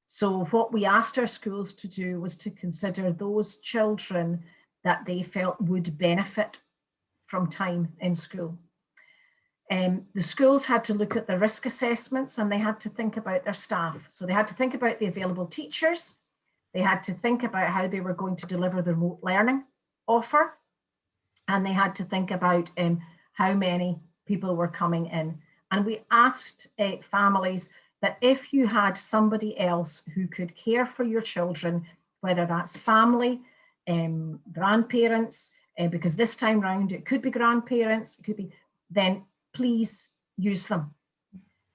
So what we asked our schools to do was to consider those children that they felt would benefit from time in school. The schools had to look at the risk assessments and they had to think about their staff. So they had to think about the available teachers. They had to think about how they were going to deliver the remote learning offer. And they had to think about how many people were coming in. And we asked families that if you had somebody else who could care for your children, whether that's family, grandparents, because this time round it could be grandparents, it could be, then please use them.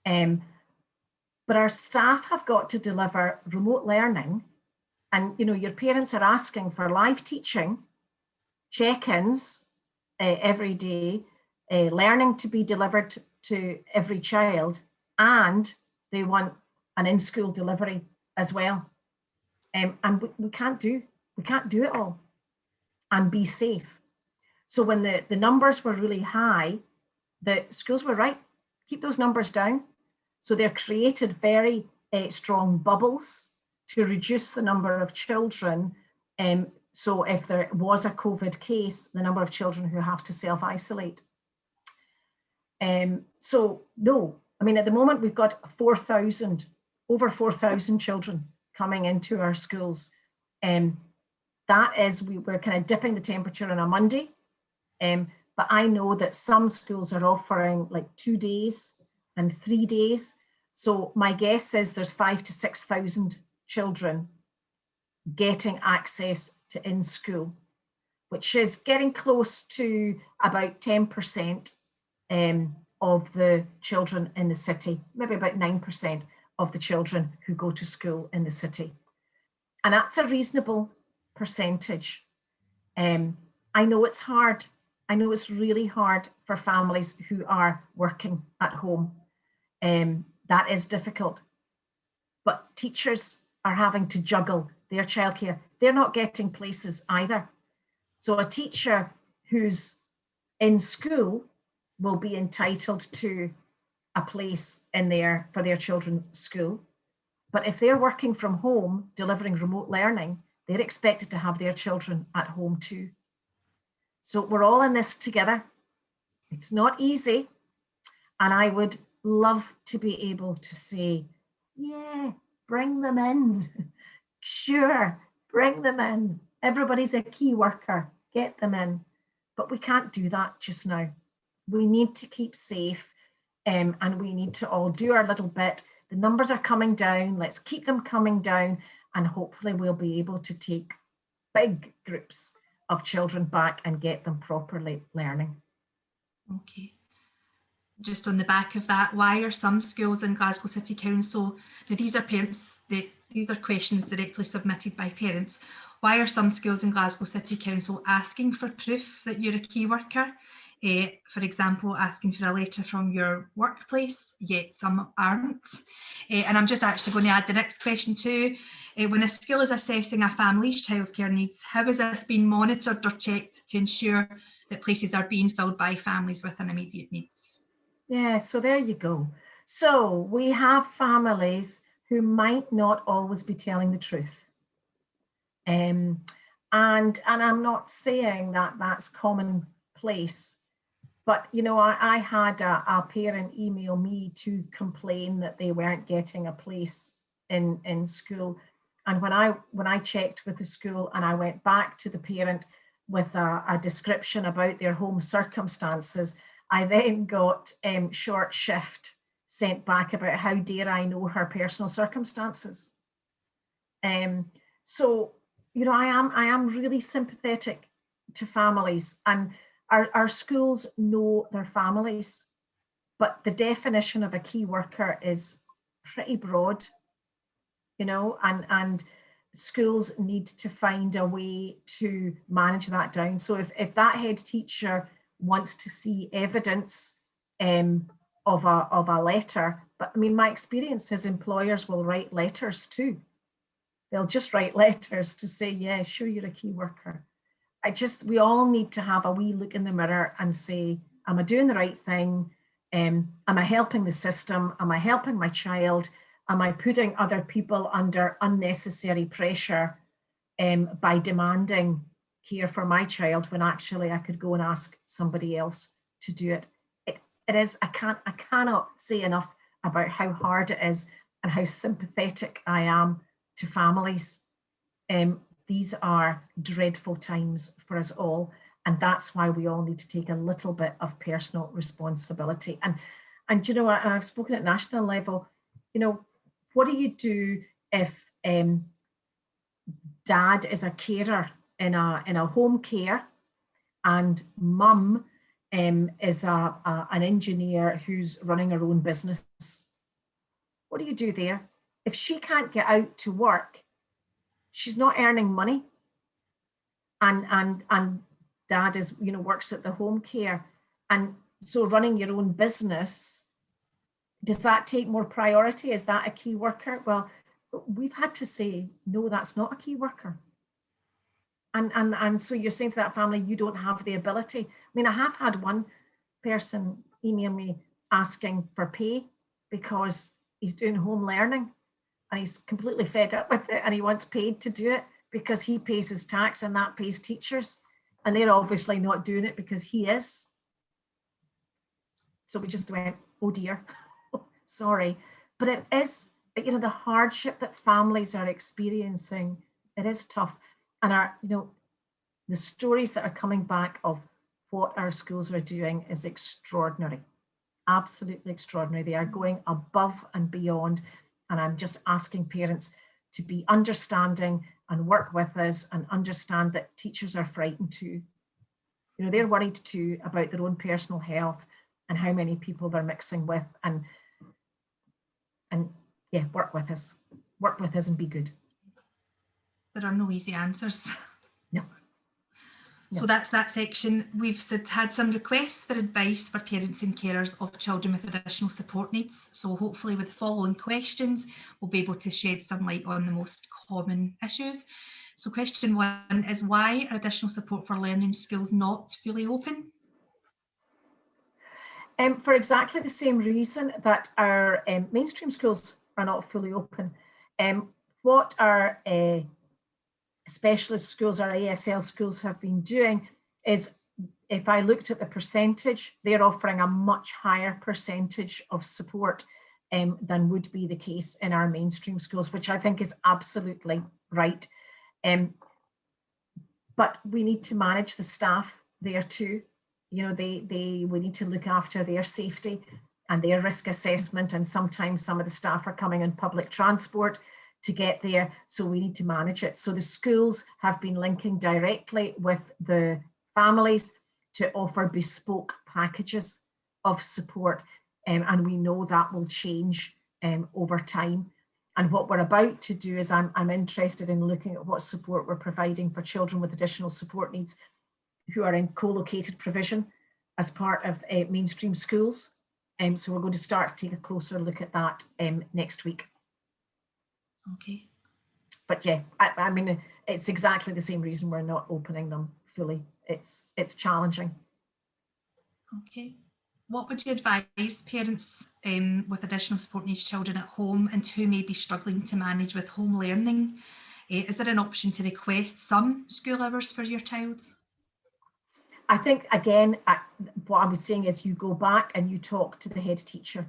But our staff have got to deliver remote learning, and your parents are asking for live teaching, check-ins every day, learning to be delivered to every child, and they want an in-school delivery as well. And we can't do it all and be safe. So when the numbers were really high, the schools were right, keep those numbers down. So they're created very strong bubbles to reduce the number of children. So if there was a COVID case, the number of children who have to self-isolate. So no, I mean, at the moment we've got over 4,000 children coming into our schools. That is, we're kind of dipping the temperature on a Monday. But I know that some schools are offering like 2 days and 3 days. So my guess is there's 5,000 to 6,000 children getting access to in-school, which is getting close to about 10% of the children in the city, maybe about 9% of the children who go to school in the city. And that's a reasonable percentage. I know it's hard. I know it's really hard for families who are working at home. That is difficult. But teachers are having to juggle their childcare. They're not getting places either. So a teacher who's in school will be entitled to a place for their children's school. But if they're working from home, delivering remote learning, they're expected to have their children at home too. So we're all in this together. It's not easy. And I would love to be able to say, yeah, bring them in. Sure, bring them in. Everybody's a key worker, get them in. But we can't do that just now. We need to keep safe and we need to all do our little bit. The numbers are coming down. Let's keep them coming down. And hopefully we'll be able to take big groups of children back and get them properly learning. Okay. Just on the back of that, why are some schools in Glasgow City Council, now these are questions directly submitted by parents, why are some schools in Glasgow City Council asking for proof that you're a key worker? For example, asking for a letter from your workplace, yet some aren't. And I'm just actually going to add the next question too. When a school is assessing a family's childcare needs, how is this being monitored or checked to ensure that places are being filled by families with an immediate need? Yeah, so there you go. So we have families who might not always be telling the truth. And I'm not saying that that's commonplace. But, I had a parent email me to complain that they weren't getting a place in school. And when I checked with the school and I went back to the parent with a description about their home circumstances, I then got short shift sent back about how dare I know her personal circumstances. So, I am really sympathetic to families, and our schools know their families, but the definition of a key worker is pretty broad, and schools need to find a way to manage that down. So if that head teacher wants to see evidence of a letter, but I mean, my experience is employers will write letters too. they'll just write letters to say, yeah, sure, you're a key worker. We all need to have a wee look in the mirror and say, am I doing the right thing? Am I helping the system? Am I helping my child? Am I putting other people under unnecessary pressure by demanding care for my child when actually I could go and ask somebody else to do it? It is, I cannot say enough about how hard it is and how sympathetic I am to families. These are dreadful times for us all, and that's why we all need to take a little bit of personal responsibility. And you know, I've spoken at national level, you know, what do you do if dad is a carer in a home care and mum is an engineer who's running her own business? What do you do there? If she can't get out to work, she's not earning money, and dad is, you know, works at the home care, and so running your own business, does that take more priority? Is that a key worker? Well, we've had to say, no, that's not a key worker. And so you're saying to that family, you don't have the ability. I mean, I have had one person email me asking for pay because he's doing home learning and he's completely fed up with it and he wants paid to do it because he pays his tax and that pays teachers. And they're obviously not doing it because he is. So we just went, oh dear, sorry. But it is, you know, the hardship that families are experiencing, it is tough. And you know, the stories that are coming back of what our schools are doing is extraordinary, absolutely extraordinary. They are going above and beyond. And I'm just asking parents to be understanding and work with us and understand that teachers are frightened too. You know, they're worried too about their own personal health and how many people they're mixing with, and yeah, work with us and be good. There are no easy answers. No. So that's that section. We've had some requests for advice for parents and carers of children with additional support needs. So hopefully with the following questions, we'll be able to shed some light on the most common issues. So question 1 is, why are additional support for learning schools not fully open? For exactly the same reason that our mainstream schools are not fully open. What our specialist schools, our ASL schools have been doing is, if I looked at the percentage, they're offering a much higher percentage of support than would be the case in our mainstream schools, which I think is absolutely right. But we need to manage the staff there too. You know, we need to look after their safety and their risk assessment. And sometimes some of the staff are coming in public transport to get there. So we need to manage it. So the schools have been linking directly with the families to offer bespoke packages of support. And we know that will change over time. And what we're about to do is I'm interested in looking at what support we're providing for children with additional support needs who are in co-located provision as part of mainstream schools. So we're going to start to take a closer look at that next week. Okay. But yeah, I mean, it's exactly the same reason we're not opening them fully. It's challenging. Okay. What would you advise parents with additional support needs children at home and who may be struggling to manage with home learning? Is there an option to request some school hours for your child? I think, again, what I was saying is you go back and you talk to the head teacher.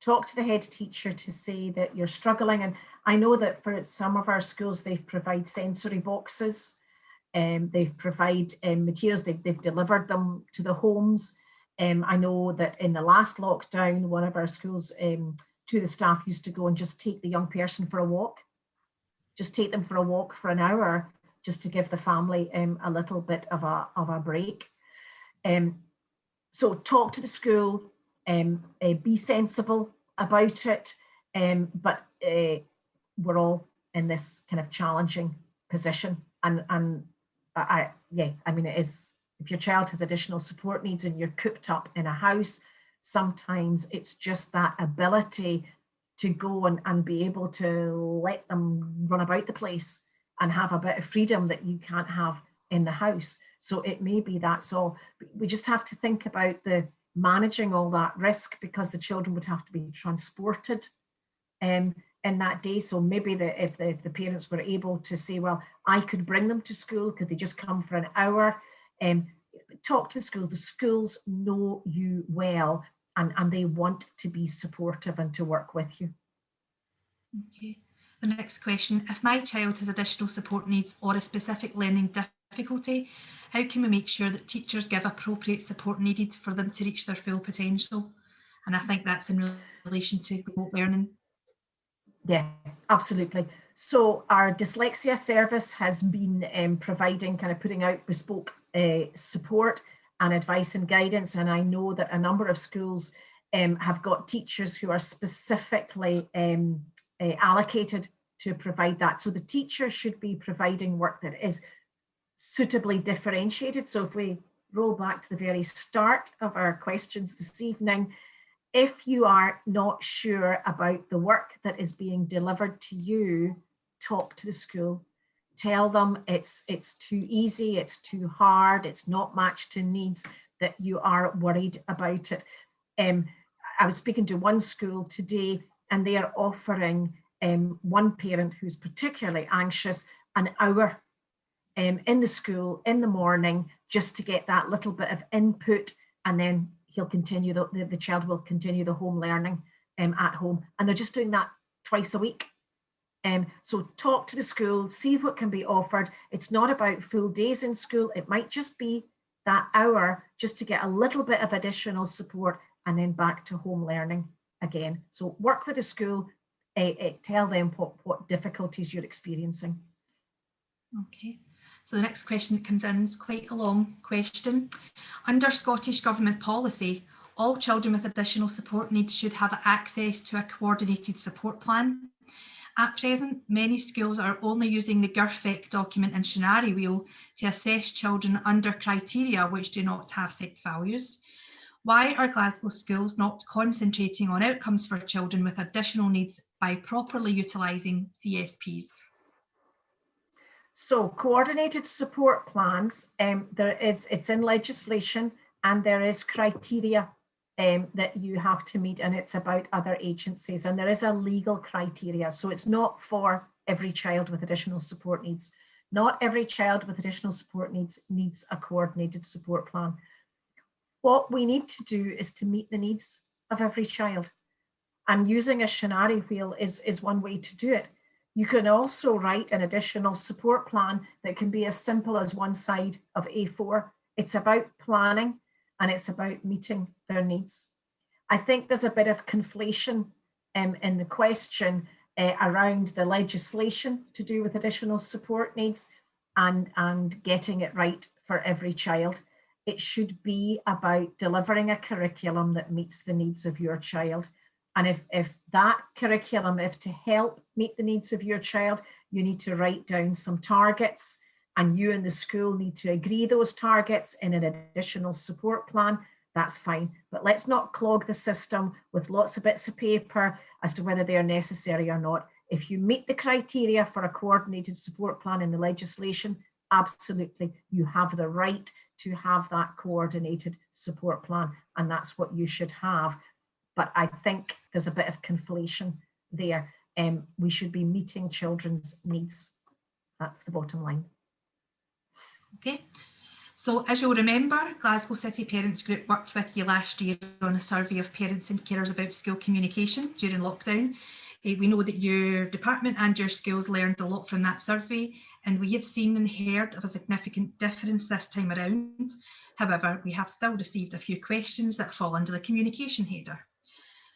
Talk to the head teacher to say that you're struggling. And I know that for some of our schools, they provide sensory boxes. They've provided materials, they've delivered them to the homes. I know that in the last lockdown, one of our schools, to the staff used to go and just take the young person for a walk. Just take them for a walk for an hour, just to give the family a little bit of a break. So talk to the school, be sensible about it, but we're all in this kind of challenging position. And I mean, it is, if your child has additional support needs and you're cooped up in a house, sometimes it's just that ability to go and be able to let them run about the place and have a bit of freedom that you can't have in the house. So it may be that's all. We just have to think about the managing all that risk, because the children would have to be transported in that day. So maybe if the parents were able to say, well, I could bring them to school, could they just come for an hour? Talk to the school. The schools know you well, and they want to be supportive and to work with you. Okay. The next question: if my child has additional support needs or a specific learning difficulty, how can we make sure that teachers give appropriate support needed for them to reach their full potential? And I think that's in relation to remote learning. Yeah, absolutely. So our dyslexia service has been providing, kind of putting out bespoke support and advice and guidance. And I know that a number of schools have got teachers who are specifically allocated to provide that. So the teacher should be providing work that is suitably differentiated. So if we roll back to the very start of our questions this evening, if you are not sure about the work that is being delivered to you, talk to the school. Tell them it's too easy, it's too hard, it's not matched to needs, that you are worried about it. I was speaking to one school today, and they are offering one parent who's particularly anxious an hour in the school in the morning, just to get that little bit of input, and then he'll continue, the child will continue the home learning at home. And they're just doing that twice a week. So talk to the school, see what can be offered. It's not about full days in school. It might just be that hour, just to get a little bit of additional support, and then back to home learning again. So work with the school, tell them what difficulties you're experiencing. Okay. So the next question that comes in is quite a long question. Under Scottish Government policy, all children with additional support needs should have access to a coordinated support plan. At present, many schools are only using the GIRFEC document and scenario wheel to assess children under criteria which do not have set values. Why are Glasgow schools not concentrating on outcomes for children with additional needs by properly utilising CSPs? So coordinated support plans, it's in legislation, and there is criteria that you have to meet, and it's about other agencies, and there is a legal criteria. So it's not for every child with additional support needs. Not every child with additional support needs a coordinated support plan. What we need to do is to meet the needs of every child, and using a scenario wheel is one way to do it. You can also write an additional support plan that can be as simple as one side of A4. It's about planning, and it's about meeting their needs. I think there's a bit of conflation in the question around the legislation to do with additional support needs and getting it right for every child. It should be about delivering a curriculum that meets the needs of your child. And if that curriculum, if to help meet the needs of your child, you need to write down some targets, and you and the school need to agree those targets in an additional support plan, that's fine. But let's not clog the system with lots of bits of paper as to whether they are necessary or not. If you meet the criteria for a coordinated support plan in the legislation, absolutely, you have the right to have that coordinated support plan, and that's what you should have. But I think there's a bit of conflation there. We should be meeting children's needs. That's the bottom line. Okay. So as you'll remember, Glasgow City Parents Group worked with you last year on a survey of parents and carers about school communication during lockdown. We know that your department and your schools learned a lot from that survey, and we have seen and heard of a significant difference this time around. However, we have still received a few questions that fall under the communication header.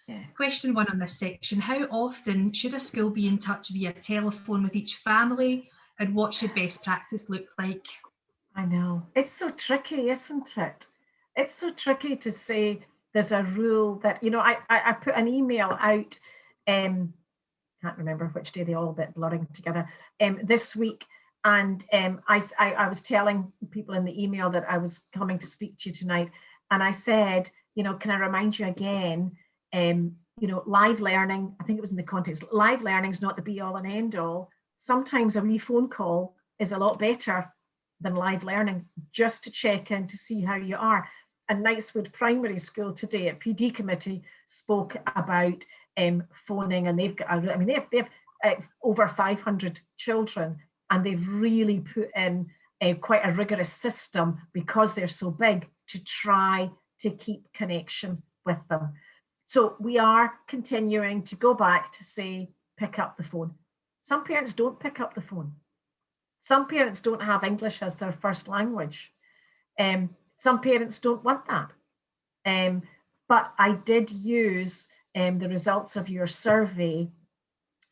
Yeah. Question 1 on this section: how often should a school be in touch via telephone with each family, and what should best practice look like? I know, it's so tricky, isn't it? It's so tricky to say there's a rule that, you know, I put an email out, can't remember which day, they're all a bit blurring together, this week, and I was telling people in the email that I was coming to speak to you tonight, and I said, you know, can I remind you again, live learning, I think it was in the context, live learning is not the be all and end all. Sometimes a wee phone call is a lot better than live learning, just to check in to see how you are. And Knightswood Primary School today at PD Committee spoke about phoning, and they've got, I mean, they have over 500 children, and they've really put in quite a rigorous system, because they're so big, to try to keep connection with them. So we are continuing to go back to say, pick up the phone. Some parents don't pick up the phone. Some parents don't have English as their first language. Some parents don't want that. But I did use the results of your survey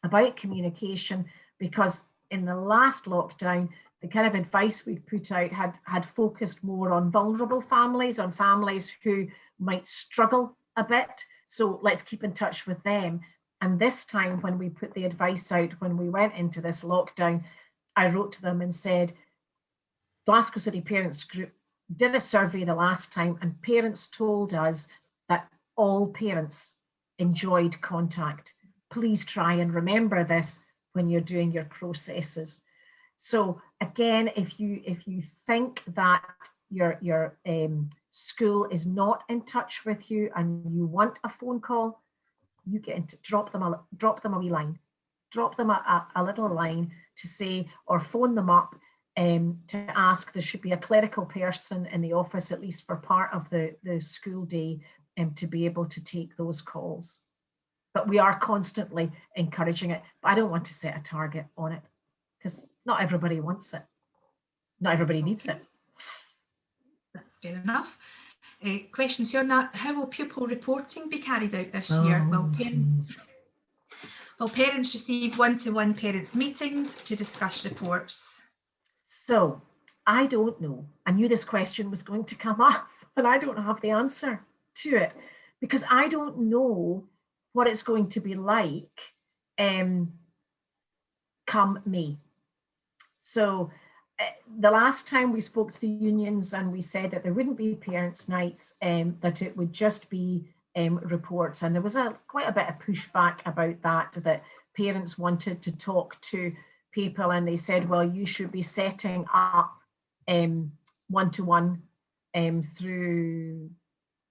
about communication, because in the last lockdown, the kind of advice we put out had focused more on vulnerable families, on families who might struggle a bit. So let's keep in touch with them. And this time, when we put the advice out, when we went into this lockdown, I wrote to them and said, Glasgow City Parents Group did a survey the last time, and parents told us that all parents enjoyed contact. Please try and remember this when you're doing your processes. So again, if you think that your school is not in touch with you and you want a phone call, you get into, drop them a wee line, drop them a little line to say, or phone them up to ask. There should be a clerical person in the office, at least for part of the school day, to be able to take those calls. But we are constantly encouraging it. But I don't want to set a target on it, because not everybody wants it. Not everybody needs it. That's fair enough. Questions on that. How will pupil reporting be carried out this year? Will parents receive one-to-one parents meetings to discuss reports? So I don't know. I knew this question was going to come up, and I don't have the answer to it, because I don't know what it's going to be like come May. So the last time we spoke to the unions, and we said that there wouldn't be parents' nights, that it would just be reports. And there was quite a bit of pushback about that parents wanted to talk to people, and they said, well, you should be setting up one-to-one through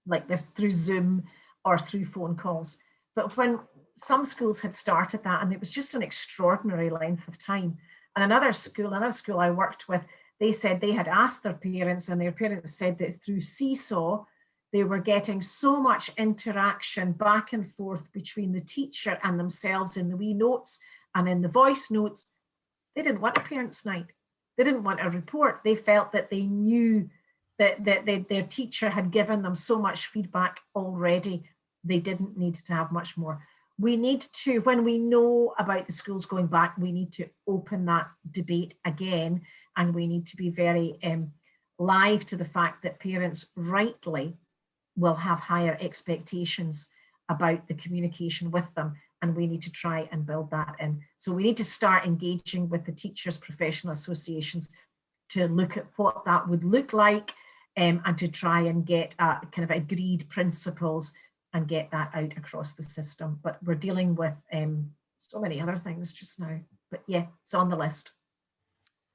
like this, through Zoom or through phone calls. But when some schools had started that, and it was just an extraordinary length of time. And another school I worked with, they said they had asked their parents, and their parents said that through Seesaw, they were getting so much interaction back and forth between the teacher and themselves in the wee notes and in the voice notes. They didn't want a parents' night. They didn't want a report. They felt that they knew that their teacher had given them so much feedback already. They didn't need to have much more. We need to, when we know about the schools going back, we need to open that debate again, and we need to be very live to the fact that parents rightly will have higher expectations about the communication with them, and we need to try and build that in. So we need to start engaging with the teachers' professional associations to look at what that would look like, and to try and get kind of agreed principles and get that out across the system. But we're dealing with so many other things just now. But yeah, it's on the list.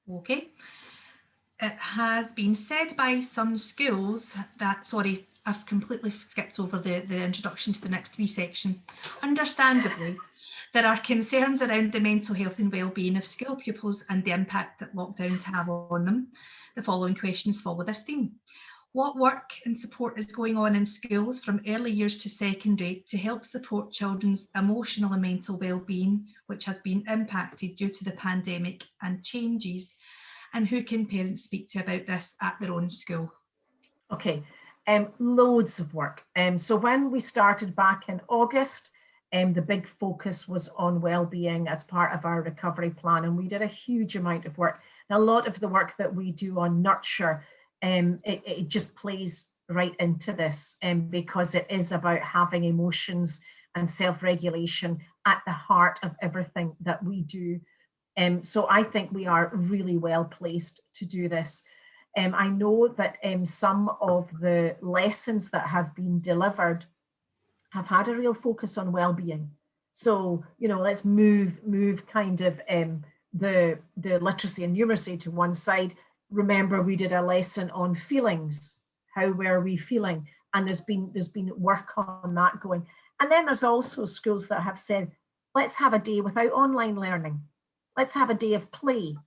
Okay. It has been said by some schools that, sorry, I've completely skipped over the introduction to the next wee section. Understandably, there are concerns around the mental health and well-being of school pupils and the impact that lockdowns have on them. The following questions follow this theme. What work and support is going on in schools from early years to secondary to help support children's emotional and mental well-being, which has been impacted due to the pandemic and changes? And who can parents speak to about this at their own school? Okay, loads of work. So when we started back in August, the big focus was on well-being as part of our recovery plan, and we did a huge amount of work. Now, a lot of the work that we do on nurture, it just plays right into this, because it is about having emotions and self-regulation at the heart of everything that we do. So I think we are really well placed to do this. I know that some of the lessons that have been delivered have had a real focus on well-being. So, you know, let's move kind of the literacy and numeracy to one side. Remember, we did a lesson on feelings. How were we feeling? And there's been work on that going. And then there's also schools that have said, let's have a day without online learning. Let's have a day of play.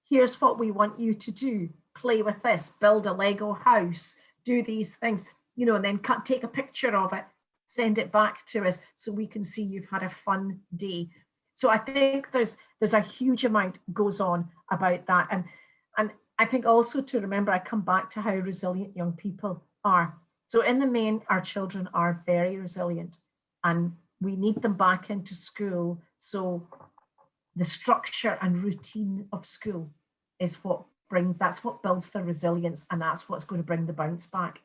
Here's what we want you to do. Play with this, build a Lego house, do these things, you know, and then take a picture of it, send it back to us so we can see you've had a fun day. So I think there's a huge amount goes on about that. And I think also to remember, I come back to how resilient young people are. So in the main, our children are very resilient and we need them back into school. So the structure and routine of school is that's what builds their resilience, and that's what's going to bring the bounce back.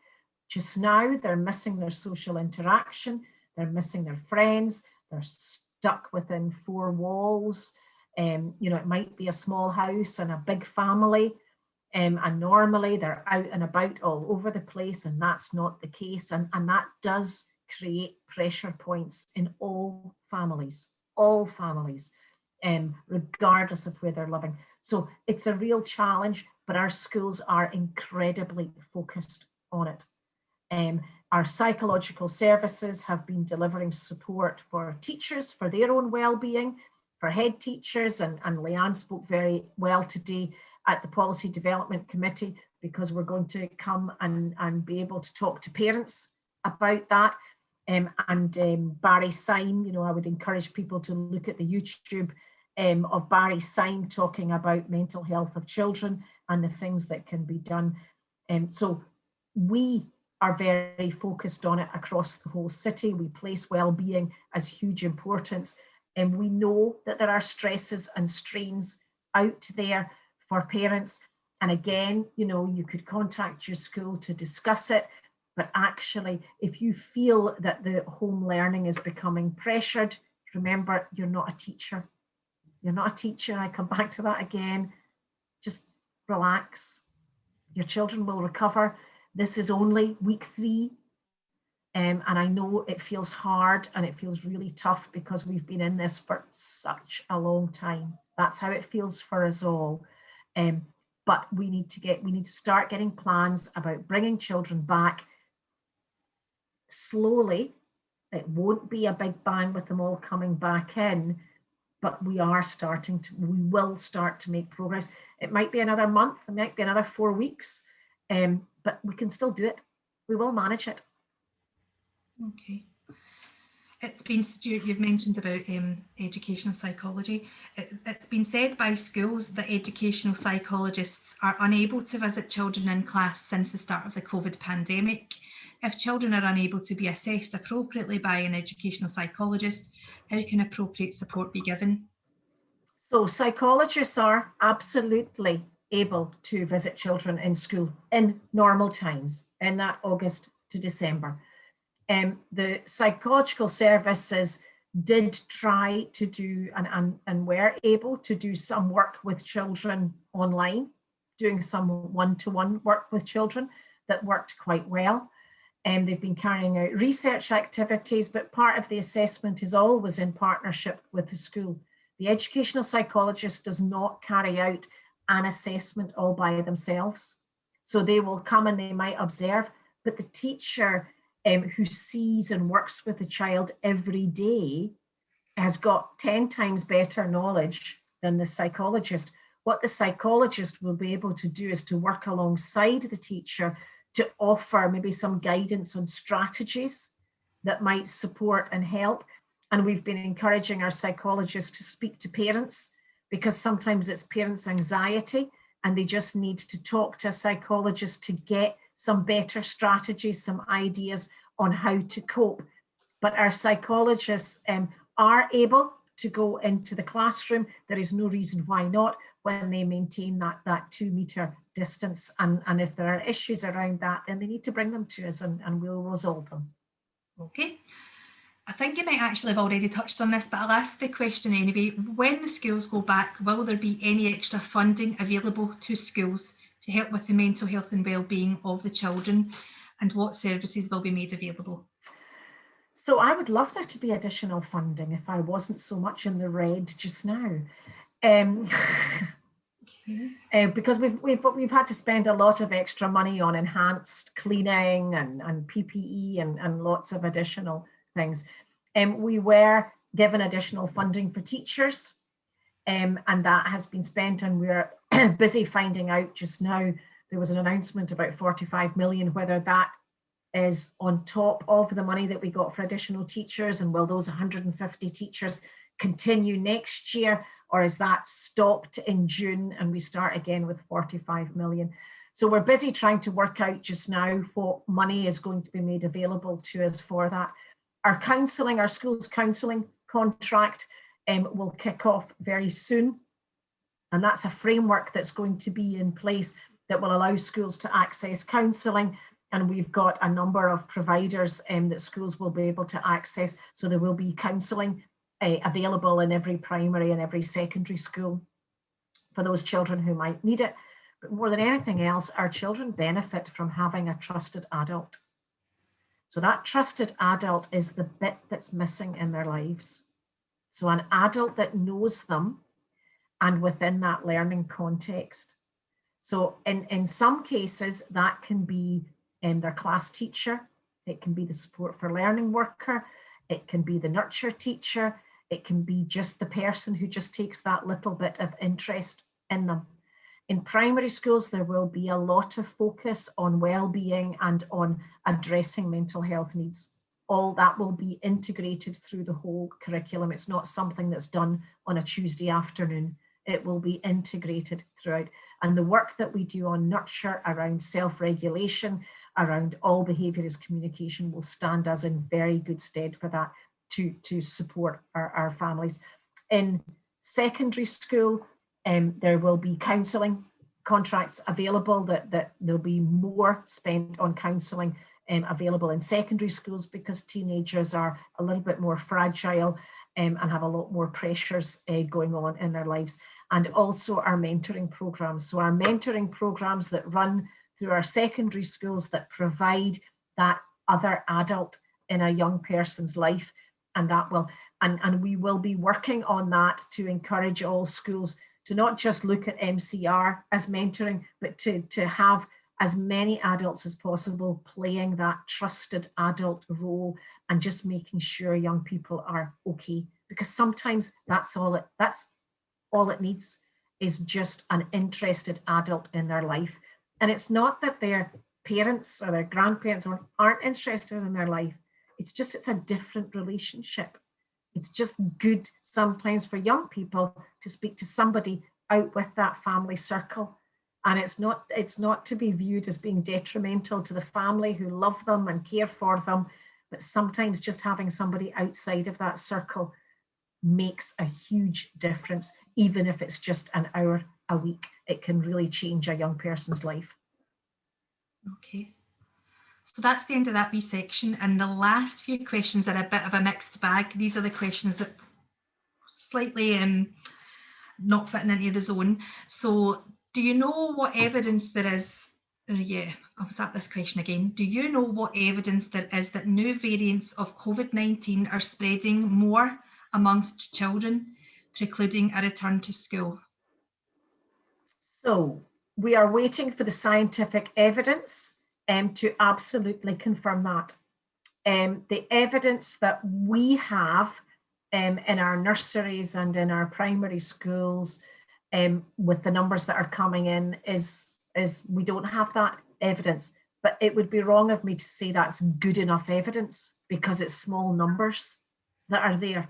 Just now, they're missing their social interaction, they're missing their friends, they're stuck within four walls. You know, it might be a small house and a big family, and normally they're out and about all over the place, and that's not the case. And that does create pressure points in all families, regardless of where they're living. So it's a real challenge, but our schools are incredibly focused on it. Our psychological services have been delivering support for teachers, for their own well-being, for head teachers, and Leanne spoke very well today at the Policy Development Committee, because we're going to come and be able to talk to parents about that. Barry Syme, you know, I would encourage people to look at the YouTube of Barry Syme talking about mental health of children and the things that can be done. So we are very focused on it across the whole city. We place well-being as huge importance, and we know that there are stresses and strains out there for parents. And again, you know, you could contact your school to discuss it, but actually, if you feel that the home learning is becoming pressured, remember, you're not a teacher. You're not a teacher. I come back to that again. Just relax. Your children will recover. This is only week 3. And I know it feels hard and it feels really tough because we've been in this for such a long time. That's how it feels for us all. But we need to start getting plans about bringing children back slowly. It won't be a big bang with them all coming back in, but we will start to make progress. It might be another month, it might be another 4 weeks, but we can still do it. We will manage it. Okay. It's been, Stuart, you've mentioned about educational psychology. It's been said by schools that educational psychologists are unable to visit children in class since the start of the COVID pandemic. If children are unable to be assessed appropriately by an educational psychologist, how can appropriate support be given? So psychologists are absolutely able to visit children in school in normal times, in that August to December. The psychological services did try to do and were able to do some work with children online, doing some one-to-one work with children that worked quite well. They've been carrying out research activities, but part of the assessment is always in partnership with the school. The educational psychologist does not carry out an assessment all by themselves. So they will come and they might observe, but the teacher who sees and works with the child every day has got 10 times better knowledge than the psychologist. What the psychologist will be able to do is to work alongside the teacher to offer maybe some guidance on strategies that might support and help. And we've been encouraging our psychologists to speak to parents, because sometimes it's parents' anxiety and they just need to talk to a psychologist to get some better strategies, some ideas on how to cope. But our psychologists are able to go into the classroom. There is no reason why not, when they maintain that 2 meter distance. And if there are issues around that, then they need to bring them to us and we'll resolve them. Okay. I think you might actually have already touched on this, but I'll ask the question anyway. When the schools go back, will there be any extra funding available to schools to help with the mental health and well-being of the children, and what services will be made available? So I would love there to be additional funding if I wasn't so much in the red just now. Because we've had to spend a lot of extra money on enhanced cleaning and PPE and lots of additional things. We were given additional funding for teachers, and that has been spent, and we're busy finding out just now. There was an announcement about 45 million, whether that is on top of the money that we got for additional teachers, and will those 150 teachers continue next year, or is that stopped in June and we start again with 45 million? So we're busy trying to work out just now what money is going to be made available to us for that. Our counselling, our schools counselling contract will kick off very soon, and that's a framework that's going to be in place that will allow schools to access counselling. And we've got a number of providers that schools will be able to access. So there will be counselling available in every primary and every secondary school for those children who might need it. But more than anything else, our children benefit from having a trusted adult. So that trusted adult is the bit that's missing in their lives. So an adult that knows them and within that learning context. So in some cases, that can be their class teacher, it can be the support for learning worker, it can be the nurture teacher, it can be just the person who just takes that little bit of interest in them. In primary schools, there will be a lot of focus on well-being and on addressing mental health needs. All that will be integrated through the whole curriculum. It's not something that's done on a Tuesday afternoon. It will be integrated throughout. And the work that we do on nurture around self-regulation, around all behaviour as communication, will stand us in very good stead for that to support our families. In secondary school, there will be counselling contracts available, that there'll be more spent on counselling available in secondary schools, because teenagers are a little bit more fragile and have a lot more pressures going on in their lives. And also our mentoring programs. So our mentoring programs that run through our secondary schools that provide that other adult in a young person's life, and that will, and we will be working on that to encourage all schools to not just look at MCR as mentoring, but to have as many adults as possible playing that trusted adult role and just making sure young people are okay. Because sometimes that's all it needs, is just an interested adult in their life. And it's not that their parents or their grandparents aren't interested in their life. It's just, it's a different relationship. It's just good sometimes for young people to speak to somebody out with that family circle. And it's not to be viewed as being detrimental to the family who love them and care for them, but sometimes just having somebody outside of that circle makes a huge difference. Even if it's just an hour a week, it can really change a young person's life. Okay, so that's the end of that wee section, and the last few questions are a bit of a mixed bag. These are the questions that slightly not fitting into the zone. So do you know what evidence there is? I'll start this question again. Do you know what evidence there is that new variants of COVID-19 are spreading more amongst children, precluding a return to school? So we are waiting for the scientific evidence to absolutely confirm that. The evidence that we have in our nurseries and in our primary schools with the numbers that are coming in is we don't have that evidence. But it would be wrong of me to say that's good enough evidence, because it's small numbers that are there.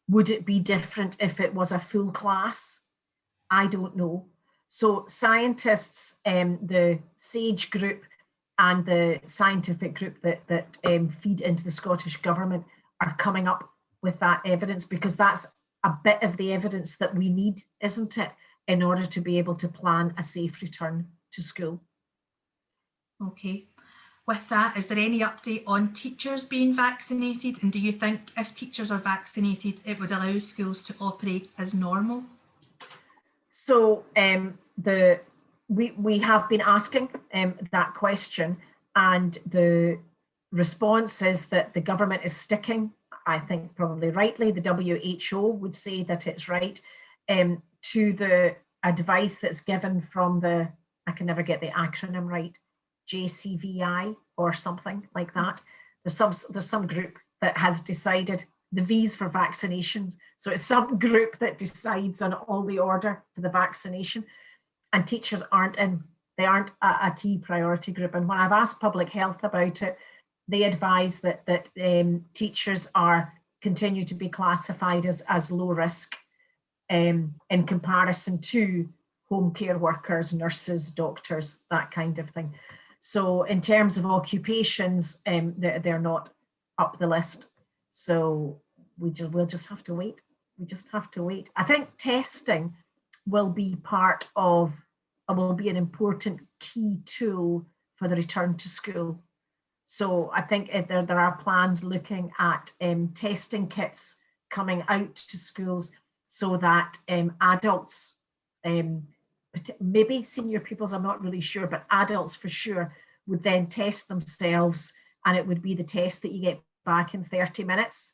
Would it be different if it was a full class? I don't know. So scientists, the SAGE group and the scientific group that feed into the Scottish Government are coming up with that evidence, because that's a bit of the evidence that we need, isn't it, in order to be able to plan a safe return to school. Okay. With that, is there any update on teachers being vaccinated? And do you think if teachers are vaccinated, it would allow schools to operate as normal? So we have been asking that question, and the response is that the government is sticking, I think probably rightly, the WHO would say that it's right, to the advice that's given from the, I can never get the acronym right, JCVI or something like that. There's some group that has decided, the V's for vaccination. So it's some group that decides on all the order for the vaccination, and teachers aren't in. They aren't a key priority group. And when I've asked public health about it, they advise that teachers continue to be classified as low risk in comparison to home care workers, nurses, doctors, that kind of thing. So in terms of occupations, they're not up the list. So we'll just have to wait. We just have to wait. I think testing will be will be an important key tool for the return to school. So I think there are plans looking at testing kits coming out to schools so that adults, maybe senior pupils, I'm not really sure, but adults for sure would then test themselves, and it would be the test that you get back in 30 minutes.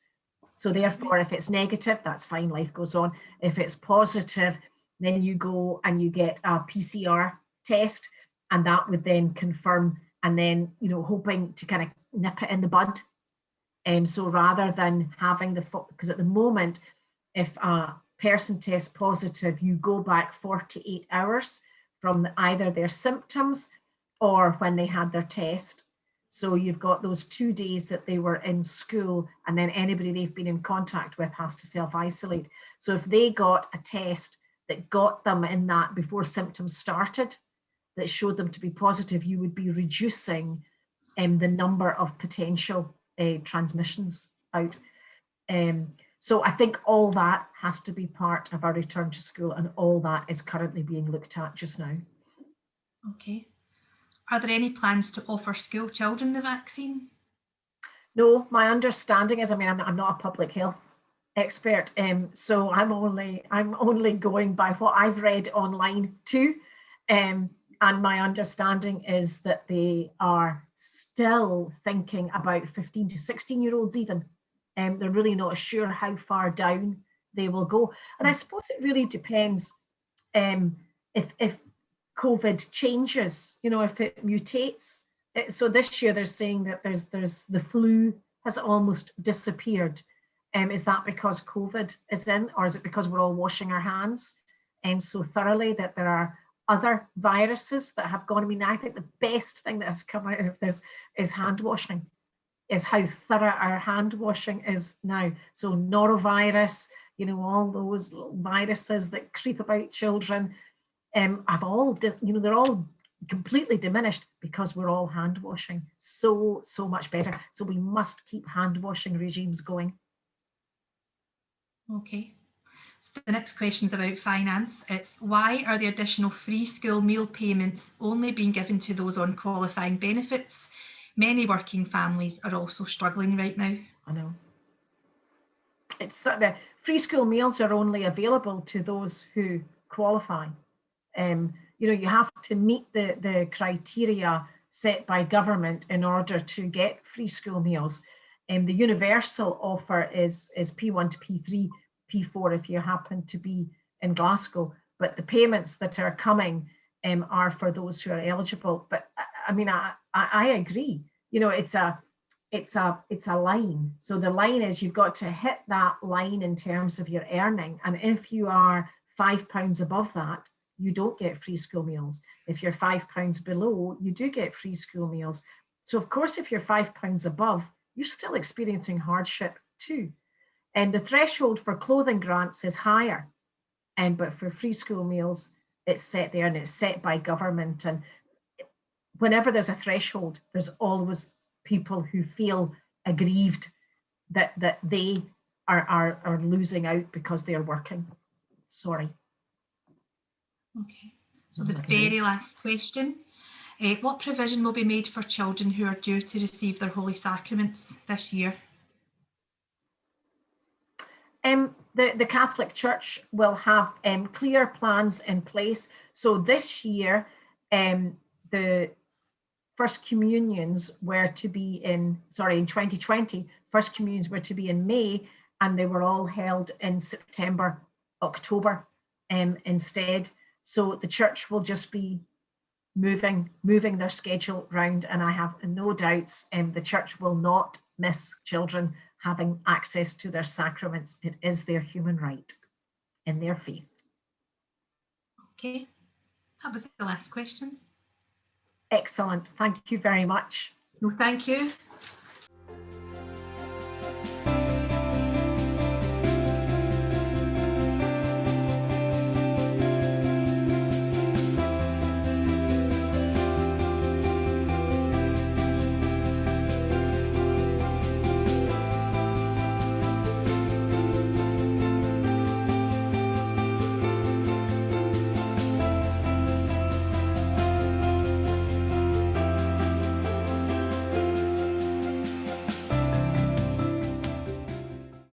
So therefore, if it's negative, that's fine, life goes on. If it's positive, then you go and you get a PCR test, and that would then confirm, and then, you know, hoping to kind of nip it in the bud. So rather than having because at the moment, if a person tests positive, you go back 48 hours from either their symptoms or when they had their test. So you've got those 2 days that they were in school, and then anybody they've been in contact with has to self-isolate. So if they got a test that got them in that before symptoms started, that showed them to be positive, you would be reducing the number of potential transmissions out. So I think all that has to be part of our return to school, and all that is currently being looked at just now. Okay. Are there any plans to offer school children the vaccine? No, my understanding is, I mean, I'm not a public health expert, so I'm only going by what I've read online too, and my understanding is that they are still thinking about 15 to 16-year-olds even. They're really not sure how far down they will go, and I suppose it really depends if COVID changes, you know, if it mutates. So this year they're saying that there's the flu has almost disappeared. Is that because COVID is in, or is it because we're all washing our hands so thoroughly that there are other viruses that have gone? I mean, I think the best thing that has come out of this is hand washing, is how thorough our hand washing is now. So norovirus, you know, all those viruses that creep about children, have all, you know, they're all completely diminished because we're all hand washing so much better. So we must keep hand washing regimes going. Okay. So the next question is about finance. It's, why are the additional free school meal payments only being given to those on qualifying benefits? Many working families are also struggling right now. I know. It's that the free school meals are only available to those who qualify. You know, you have to meet the criteria set by government in order to get free school meals. The universal offer is P1 to P3, P4 if you happen to be in Glasgow. But the payments that are coming are for those who are eligible. But I mean, I agree. You know, it's a line. So the line is you've got to hit that line in terms of your earning. And if you are £5 above that, you don't get free school meals. If you're £5 below, you do get free school meals. So of course, if you're £5 above, you're still experiencing hardship too. And the threshold for clothing grants is higher. But for free school meals, it's set there, and it's set by government. And whenever there's a threshold, there's always people who feel aggrieved that they are losing out because they're working. Sorry. Okay, so the very last question. What provision will be made for children who are due to receive their Holy Sacraments this year? The Catholic Church will have clear plans in place. So this year, the First Communions were to be in 2020, First Communions were to be in May, and they were all held in September, October instead. So the church will just be moving their schedule round, and I have no doubts the church will not miss children having access to their sacraments. It is their human right in their faith. Okay, that was the last question. Excellent, thank you very much. No, thank you.